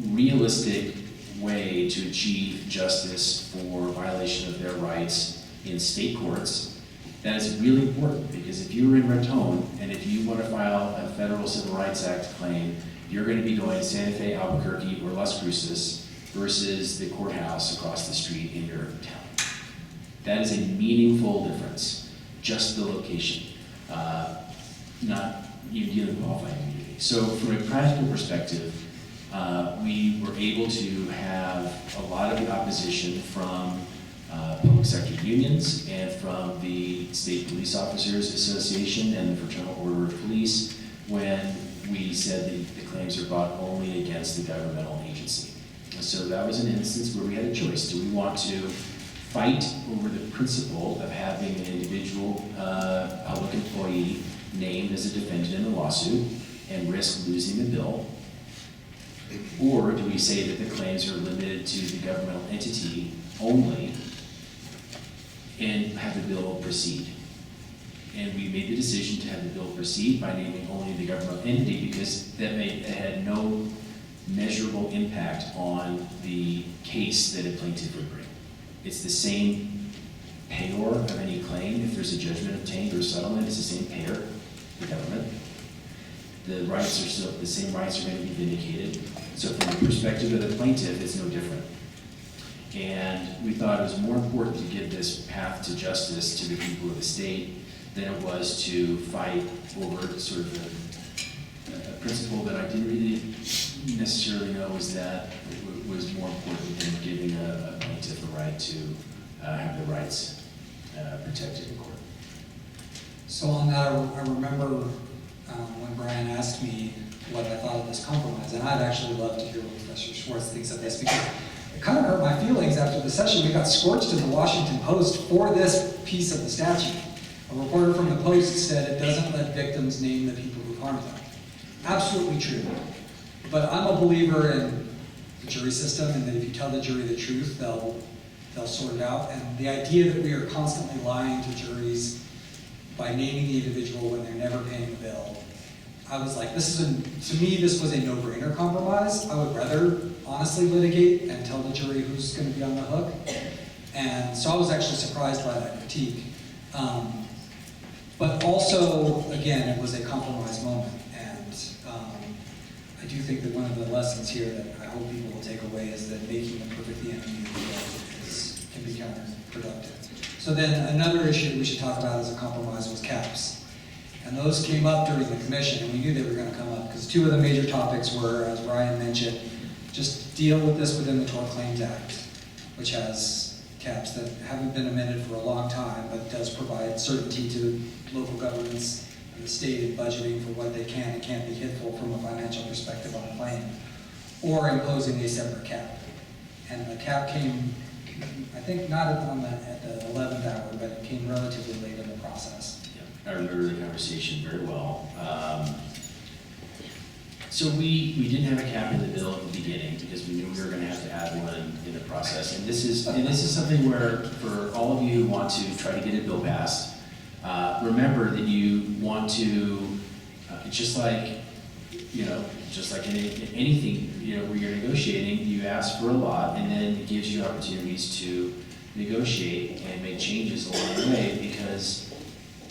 realistic way to achieve justice for violation of their rights in state courts, that is really important, because if you're in Raton and if you want to file a Federal Civil Rights Act claim, you're going to be going to Santa Fe, Albuquerque, or Las Cruces versus the courthouse across the street in your town. That is a meaningful difference, just the location, not you dealing with qualified immunity. So from a practical perspective, we were able to have a lot of the opposition from public sector unions and from the State Police Officers Association and the Fraternal Order of Police when we said that the claims are brought only against the governmental agency. So that was an instance where we had a choice. Do we want to fight over the principle of having an individual public employee named as a defendant in the lawsuit and risk losing the bill? Or do we say that the claims are limited to the governmental entity only and have the bill proceed? And we made the decision to have the bill proceed by naming only the governmental entity because that had no measurable impact on the case that a plaintiff would bring. It's the same payor of any claim. If there's a judgment obtained or settlement, it's the same payer, the government. The rights are still, the same rights are going to be vindicated. So from the perspective of the plaintiff, it's no different. And we thought it was more important to give this path to justice to the people of the state than it was to fight over sort of a principle that I didn't really necessarily know was that it was more important than giving a plaintiff a right to have their rights protected in court. So on that, I remember when Brian asked me what I thought of this compromise, and I'd actually love to hear what Professor Schwartz thinks of this, because it kind of hurt my feelings after the session. We got scorched in the Washington Post for this piece of the statute. A reporter from the Post said it doesn't let victims name the people who harmed them. Absolutely true. But I'm a believer in the jury system, and that if you tell the jury the truth, they'll sort it out. And the idea that we are constantly lying to juries by naming the individual when they're never paying the bill, I was like, to me, this was a no-brainer compromise. I would rather honestly litigate and tell the jury who's going to be on the hook. And so I was actually surprised by that critique. But also, again, it was a compromise moment. And I do think that one of the lessons here that I hope people will take away is that making the perfect the enemy of the good can be counterproductive. So then another issue we should talk about as a compromise was caps. And those came up during the commission, and we knew they were going to come up, because two of the major topics were, as Ryan mentioned, just deal with this within the Tort Claims Act, which has caps that haven't been amended for a long time, but does provide certainty to local governments and the state in budgeting for what they can and can't be hitful from a financial perspective on a claim, or imposing a separate cap. And the cap came, I think, not at the 11th hour, but it came relatively late in the process. I remember the conversation very well. So we didn't have a cap in the bill at the beginning because we knew we were going to have to add one in the process. And this is something where, for all of you who want to try to get a bill passed, remember that you want to, just like anything, where you're negotiating, you ask for a lot, and then it gives you opportunities to negotiate and make changes along the way, because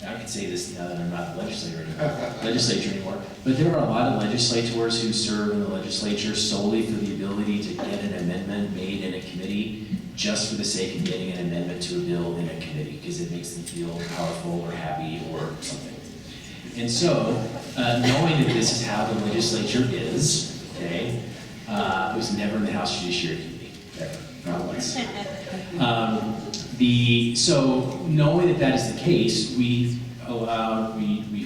I can say this now that I'm not the legislature anymore, but there are a lot of legislators who serve in the legislature solely for the ability to get an amendment made in a committee just for the sake of getting an amendment to a bill in a committee, because it makes them feel powerful or happy or something. And so, knowing that this is how the legislature is, okay, it was never in the House Judiciary Committee, ever, not once. So knowing that that is the case, we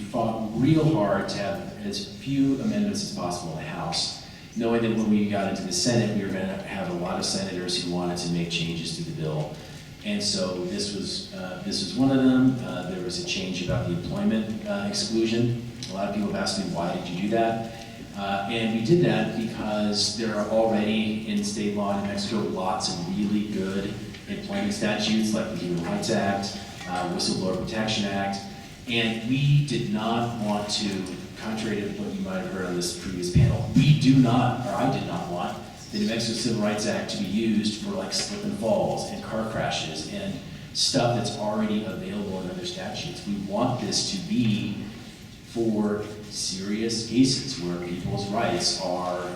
fought real hard to have as few amendments as possible in the House, knowing that when we got into the Senate, we were going to have a lot of senators who wanted to make changes to the bill. And so this was one of them. There was a change about the employment exclusion. A lot of people have asked me, why did you do that? And we did that because there are already in state law in New Mexico lots of really good employment statutes like the Human Rights Act, Whistleblower Protection Act, and we did not want to, contrary to what you might have heard on this previous panel, we do not, or I did not want, the New Mexico Civil Rights Act to be used for like slip and falls and car crashes and stuff that's already available in other statutes. We want this to be for serious cases where people's rights are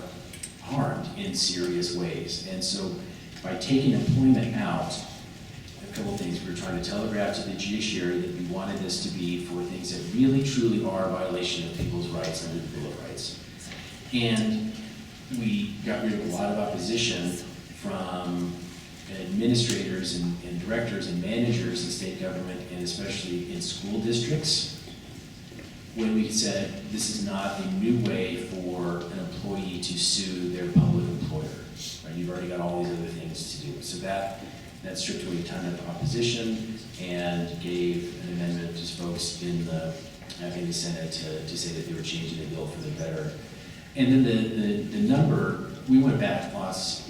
harmed in serious ways. And so by taking employment out, a couple of things, we were trying to telegraph to the judiciary that we wanted this to be for things that really truly are a violation of people's rights under the Bill of Rights. And we got rid of a lot of opposition from administrators and directors and managers in state government, and especially in school districts, when we said this is not a new way for an employee to sue their public employer. Right? You've already got all these other things to do. So that stripped away a ton of opposition and gave an amendment to folks in the Senate to say that they were changing the bill for the better. And then the number, we went back lots,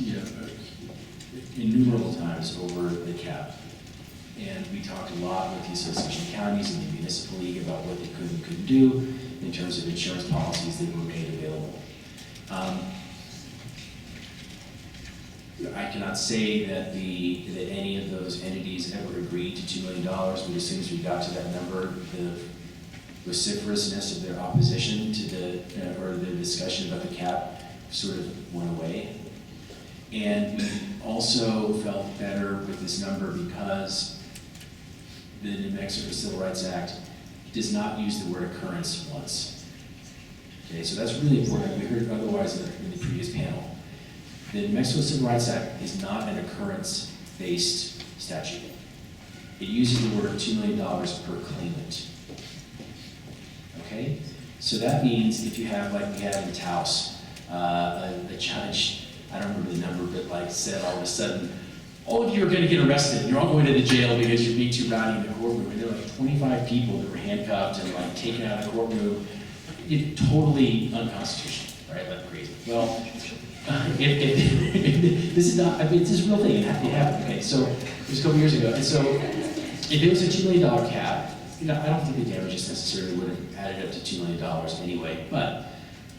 innumerable times over the cap. And we talked a lot with the Association of Counties and the Municipal League about what they could and couldn't do in terms of insurance policies that were made available. I cannot say that any of those entities ever agreed to $2 million, but as soon as we got to that number, the vociferousness of their opposition to the discussion about the cap sort of went away. And we also felt better with this number because the New Mexico Civil Rights Act does not use the word occurrence once. Okay, so that's really important. We heard otherwise in the previous panel. The New Mexico Civil Rights Act is not an occurrence-based statute. It uses the word $2 million per claimant. Okay? So that means if you have, like we had in Taos, a judge, I don't remember the number, but like said all of a sudden, all of you are going to get arrested. You're all going to the jail because you're being too rowdy in the courtroom. And there were like 25 people that were handcuffed and like taken out of the courtroom. Totally unconstitutional, right? Like crazy. Well, this is not, this is a real thing. It happened. Okay, so it was a couple years ago. And so if it was a $2 million cap, I don't think the damages necessarily would have added up to $2 million anyway. But,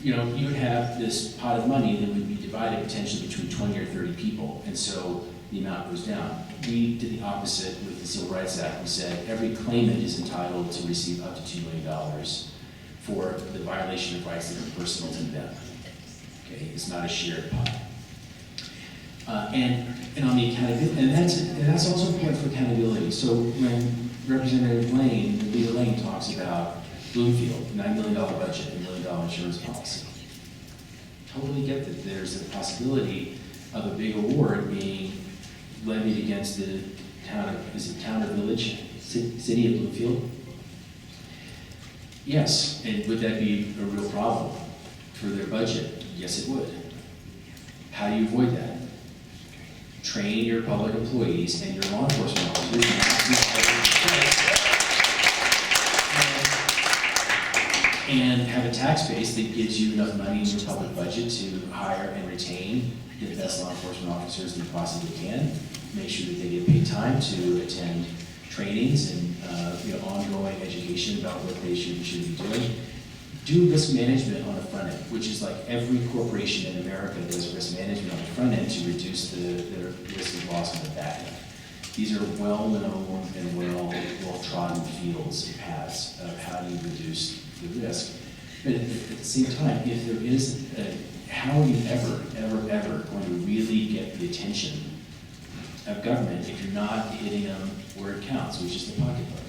you would have this pot of money that would be divided potentially between 20 or 30 people. And so the amount goes down. We did the opposite with the Civil Rights Act. We said every claimant is entitled to receive up to $2 million for the violation of rights that are personal to them. Okay, it's not a shared pot. And on the accountability, and that's also important for accountability. So when Representative Lane, the leader Lane, talks about Bloomfield, $9 million budget, $1 million insurance policy. Totally get that there's a possibility of a big award being levied against the town of, is it town or village? City of Bloomfield? Yes, and would that be a real problem for their budget? Yes, it would. How do you avoid that? Train your public employees and your law enforcement officers and have a tax base that gives you enough money in your public budget to hire and retain the best law enforcement officers that you possibly can. Make sure that they get paid time to attend trainings and ongoing education about what they should be doing. Do risk management on the front end, which is like every corporation in America does risk management on the front end to reduce the risk of loss on the back end. These are well-known and well-trodden fields and paths of how do you reduce the risk. But at the same time, if there is, how are you ever going to really get the attention of government if you're not hitting them where it counts, which is the pocketbook?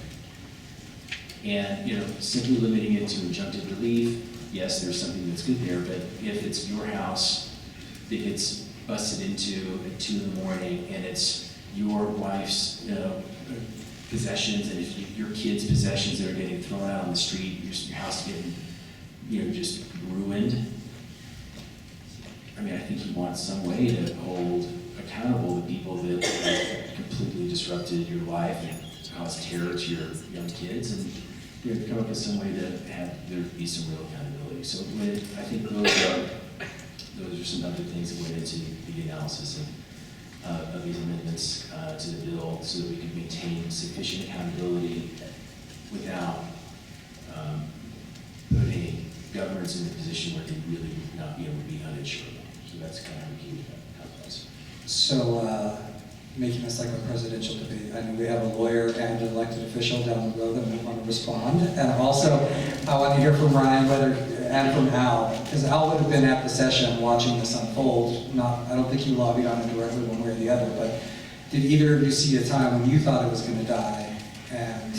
And simply limiting it to injunctive relief, yes, there's something that's good there, but if it's your house that gets busted into at 2 in the morning and it's your wife's possessions and if your kids' possessions that are getting thrown out on the street, your house is getting just ruined. I mean, I think you want some way to hold accountable the people that have completely disrupted your life and caused terror to your young kids, and come up with some way to have there be some real accountability. So I think those are some other things that went into the analysis of these amendments to the bill, so that we can maintain sufficient accountability without putting governments in a position where they really would not be able to be uninsurable. So that's kind of the key to that conference. So, making this like a presidential debate, I know we have a lawyer and an elected official down the road that might want to respond. And also, I want to hear from Ryan and from Al, because Al would have been at the session watching this unfold. I don't think you lobbied on it directly one way or the other, but did either of you see a time when you thought it was going to die? And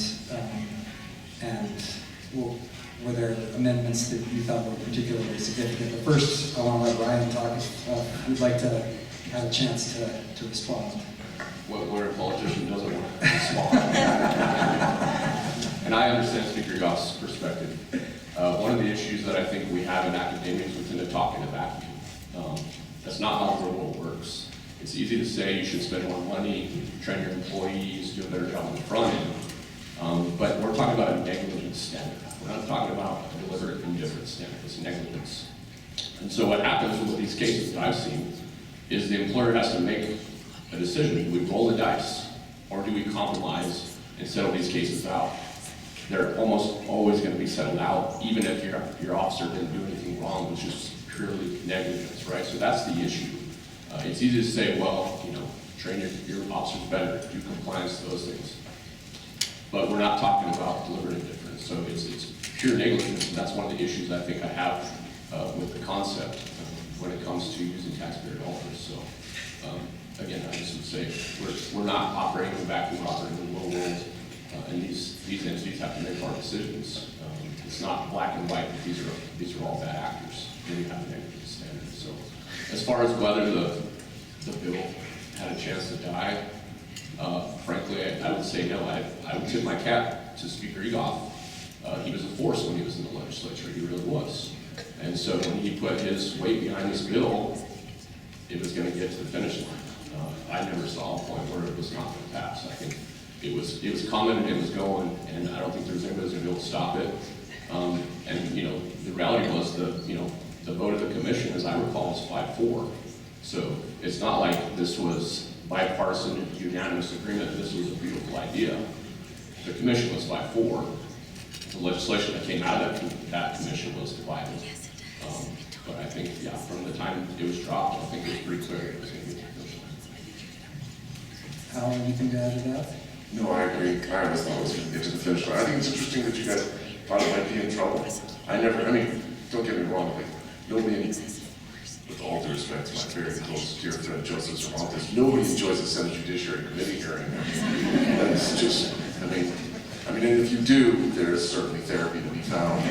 were there amendments that you thought were particularly significant? But first, I want to let Ryan talk if you'd like to have a chance to respond. Where a politician doesn't want to respond. And I understand Speaker Egolf's perspective. One of the issues that I think we have in academia is we tend to talk in a vacuum. That's not how the world works. It's easy to say you should spend more money, train your employees, do a better job on the front end. But we're talking about a negligence standard. We're not talking about a deliberate indifference standard. It's negligence. And so what happens with these cases that I've seen is the employer has to make a decision. Do we roll the dice, or do we compromise and settle these cases out? They're almost always going to be settled out, even if your officer didn't do anything wrong, which is purely negligence, right? So that's the issue. It's easy to say, well, train your officers better, do compliance, those things. But we're not talking about deliberate indifference. So it's pure negligence, and that's one of the issues I think I have with the concept when it comes to using taxpayer dollars. So again, I just would say we're not operating in a vacuum, we're operating in the real world, and these entities have to make hard decisions. It's not black and white, but these are all bad actors. Then you have a negative standard. So as far as whether the bill had a chance to die, frankly, I would say no. I would tip my cap to Speaker Egolf. He was a force when he was in the legislature. He really was. And so when he put his weight behind this bill, it was going to get to the finish line. I never saw a point where it was not going to pass. I think it was coming and it was going, and I don't think there's anybody who's going to be able to stop it. And the reality was the vote of the commission, as I recall, was 5-4. So it's not like this was bipartisan, unanimous agreement. This was a beautiful idea. The commission was 5-4. The legislation that came out of that commission was divided. But I think, from the time it was dropped, I think it was pretty clear it was going to be a commission. Al, anything to add to that? No, I agree. I always thought it was going to get to the finish line. I think it's interesting that you guys thought it might be in trouble. Don't get me wrong, nobody, with all due respect to my very close dear friend Joseph Cervantes, nobody enjoys a Senate Judiciary Committee hearing. That's just, I mean, and if you do, there is certainly therapy to be found.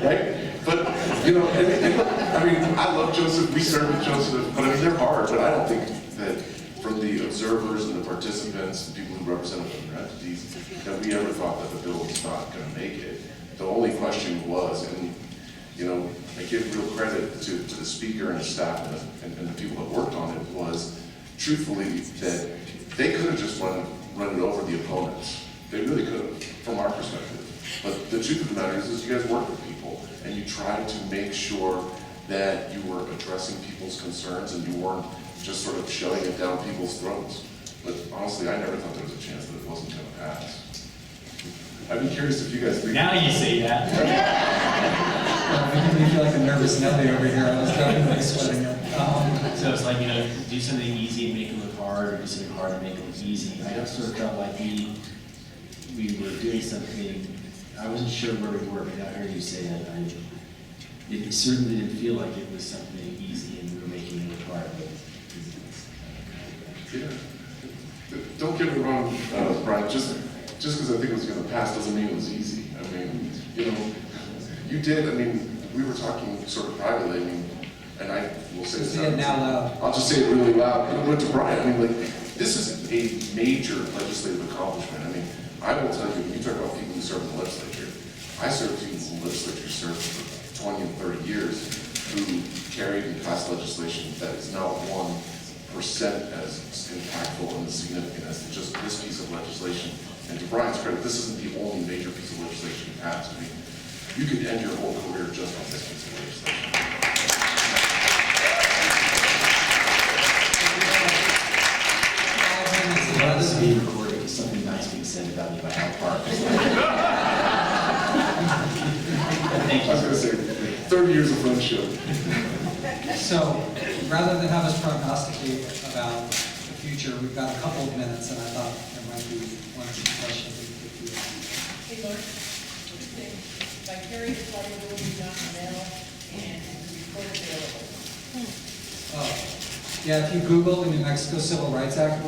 Right? But, you know, I mean, I love Joseph, we serve with Joseph, but I mean, they're hard, but I don't think that from the observers and the participants, the people who represent other entities, that we ever thought that the bill was not going to make it. The only question was, and, you know, I give real credit to the speaker and the staff and the people that worked on it, was truthfully that they could have just run it over the opponents. They really could have, from our perspective. But the truth of the matter is you guys work with people, and you try to make sure that you were addressing people's concerns and you weren't just sort of shoving it down people's throats. But honestly, I never thought there was a chance that it wasn't going to pass. I'd be curious if you guys think... Now you say that. Making me feel like a nervous Nelly over here. I was definitely sweating it. So it's like, you know, do something easy and make it look hard, or do something hard and make it look easy. I sort of felt like we were doing something, I wasn't sure where we were, but I heard you say that. It certainly didn't feel like it was something easy and we were making it look hard. Yeah. Don't get me wrong, Brian, just because I think it was going to pass doesn't mean it was easy. I mean, you know, you did, I mean, we were talking sort of privately, I mean, and I will say Say it now loud. I'll just say it really loud. And I went to Brian, I mean, like, this is a major legislative accomplishment. I mean, I will tell you, when you talk about people who serve in the legislature, I served people in the legislature served for 20 and 30 years who carried and passed legislation that is now 1% as impactful and as significant as just this piece of legislation. And to Brian's credit, this isn't the only major piece of legislation he passed. I mean, you could end your whole career just on this piece of legislation. This is being recorded with something nice being said about me by Al Park. Thank you. I was going to say, 30 years of friendship. So, rather than have us prognosticate about the future, we've got a couple of minutes, and I thought there might be one or two questions we could do. Hey, Lord, vicarious liability.ml and report available. Oh. Yeah, if you Google the New Mexico Civil Rights Act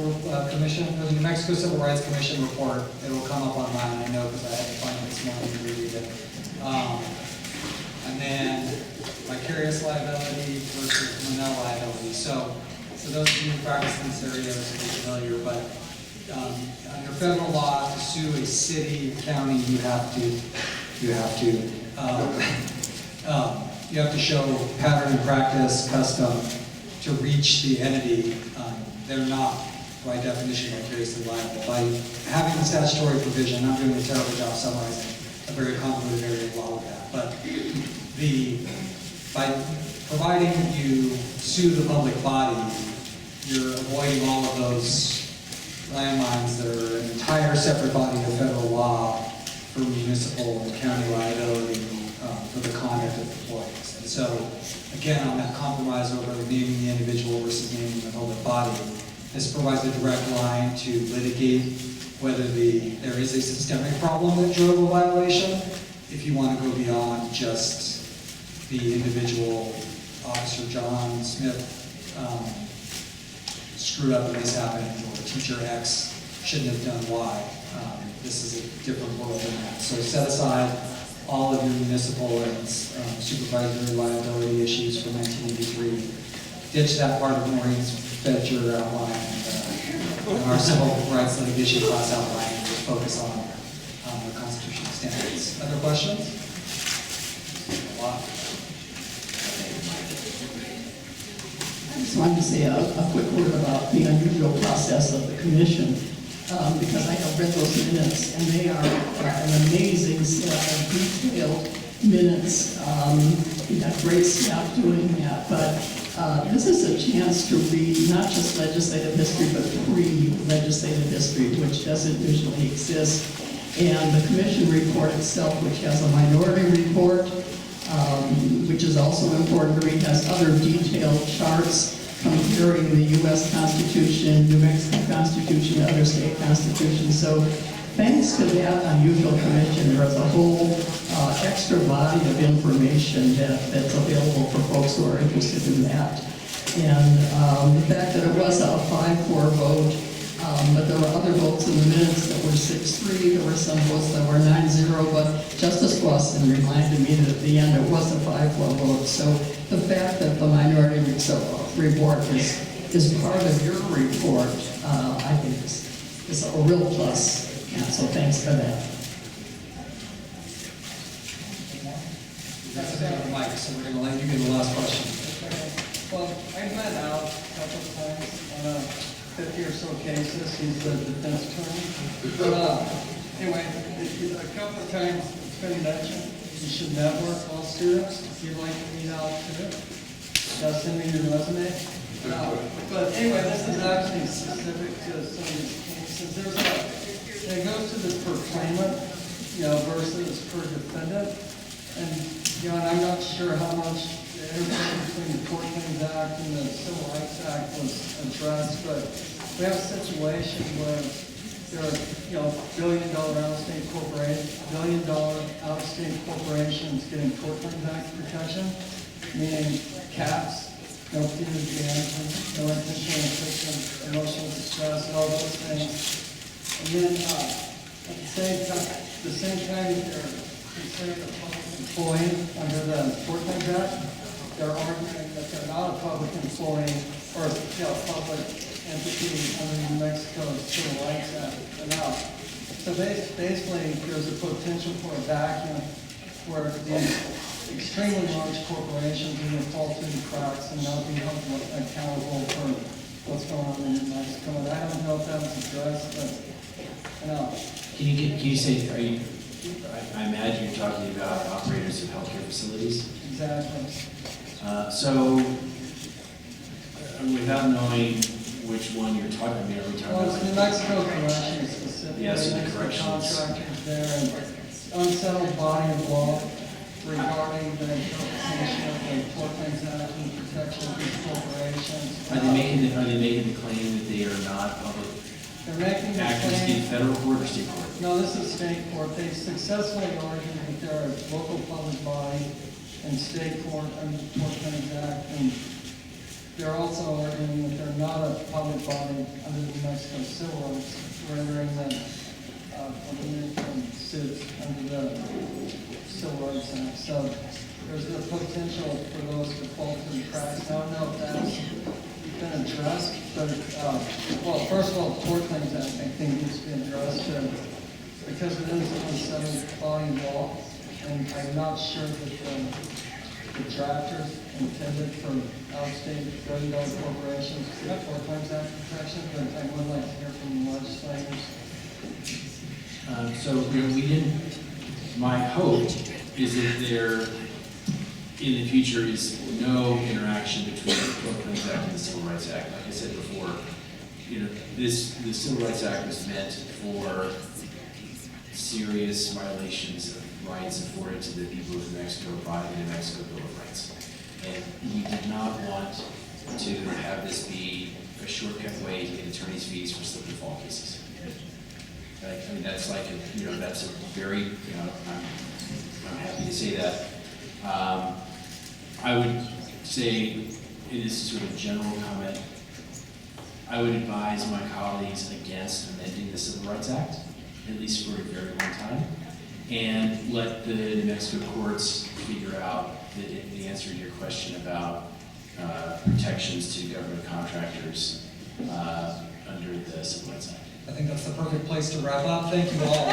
Commission, or the New Mexico Civil Rights Commission report, it will come up online, I know, because I had to find it this morning to read it. And then vicarious liability versus Monell liability. So those of you who practice in this area will be familiar, but under federal law, to sue a city, county, you have to show pattern and practice, custom, to reach the entity. They're not, by definition, vicariously liable. By having the statutory provision, I'm doing a terrible job summarizing a very convoluted area of law with that. But by providing you sue the public body, you're avoiding all of those landmines that are an entire separate body of federal law for municipal and county liability for the conduct of employees. And so, again, on that compromise over naming the individual versus naming the public body, this provides a direct line to litigate whether there is a systemic problem that drove a violation, if you want to go beyond just the individual Officer John Smith screwed up and this happened, or teacher X shouldn't have done Y. This is a different world than that. So set aside all of your municipal and supervisory liability issues from 1983. Ditch that part of Maureen's Fetcher outline and our civil rights litigation class outline, and just focus on the constitutional standards. Other questions? A lot. I just wanted to say a quick word about the unusual process of the commission, because I have read those minutes, and they are an amazing set of detailed minutes. We have great staff doing that, but this is a chance to read not just legislative history, but pre-legislative history, which doesn't usually exist. And the commission report itself, which has a minority report, which is also important to read, has other detailed charts comparing the U.S. Constitution, New Mexico Constitution, other state constitutions. So thanks to that unusual commission, there is a whole extra body of information that's available for folks who are interested in that. And the fact that it was a 5-4 vote, but there were other votes in the minutes that were 6-3, there were some votes that were 9-0, but Justice Boston reminded me that at the end it was a 5-4 vote. So the fact that the minority report is part of your report, I think is a real plus. And so thanks for that. That's the mic, so we're going to let you get the last question. Well, I've met Al a couple of times on 50 or so cases. He's the defense attorney. But anyway, a couple of times it's been mentioned you should network all students. If you'd like to meet Al too, send me your resume. But anyway, this is actually specific to some of these cases. It goes to the per claimant, versus per defendant. And, and I'm not sure how much the interplay between the Tort Claims Act and the Civil Rights Act was addressed, but we have a situation where there are, billion-dollar out-of-state corporations getting Tort Claims Act protection, meaning caps, no punitive damages, no intentional infliction, emotional distress, all those things. And then at the same time, they're considered a public employee under the Tort Claims Act. They're arguing that they're not a public employee or public entity under the New Mexico Civil Rights Act. So basically, there's a potential for a vacuum where these extremely large corporations are going to fall through the cracks and not be held accountable for what's going on in New Mexico. And I don't know if that was addressed, but Can you say, I imagine you're talking about operators of healthcare facilities? Exactly. So, without knowing which one you're talking about, are we talking Well, about? it's New Mexico Corrections specifically. Yes, the There's corrections. contractors there and unsettled body of law regarding the interpretation of the Tort Claims Act and protection of these corporations. Are they making the claim that they are not public They're making the actors in claim. federal court or state court? No, this is state court. They successfully argued that they're a local public body in state court under the Tort Claims Act, and they're also arguing that they're not a public body under the New Mexico Civil Rights, rendering them eliminated from suits under the Civil Rights Act. So there's the potential for those to fall through the cracks. I don't know if that's been addressed, but well, first of all, the Tort Claims Act I think needs to be addressed because it is an unsettled body of law, and I'm not sure that the drafters intended for out-of-state billion-dollar corporations to get Tort Claims Act protection, but I would like to hear from the legislators. So we didn't, my hope is that there, in the future, is no interaction between the Tort Claims Act and the Civil Rights Act. Like I said before, the Civil Rights Act was meant for serious violations of rights afforded to the people of New Mexico by the New Mexico Bill of Rights. And we did not want to have this be a shortcut way to get attorney's fees for slip and fall cases. I mean, that's like, that's a very, I'm happy to say that. I would say, it is sort of a general comment, I would advise my colleagues against amending the Civil Rights Act, at least for a very long time, and let the New Mexico courts figure out the answer to your question about protections to government contractors under the Civil Rights Act. I think that's the perfect place to wrap up. Thank you all.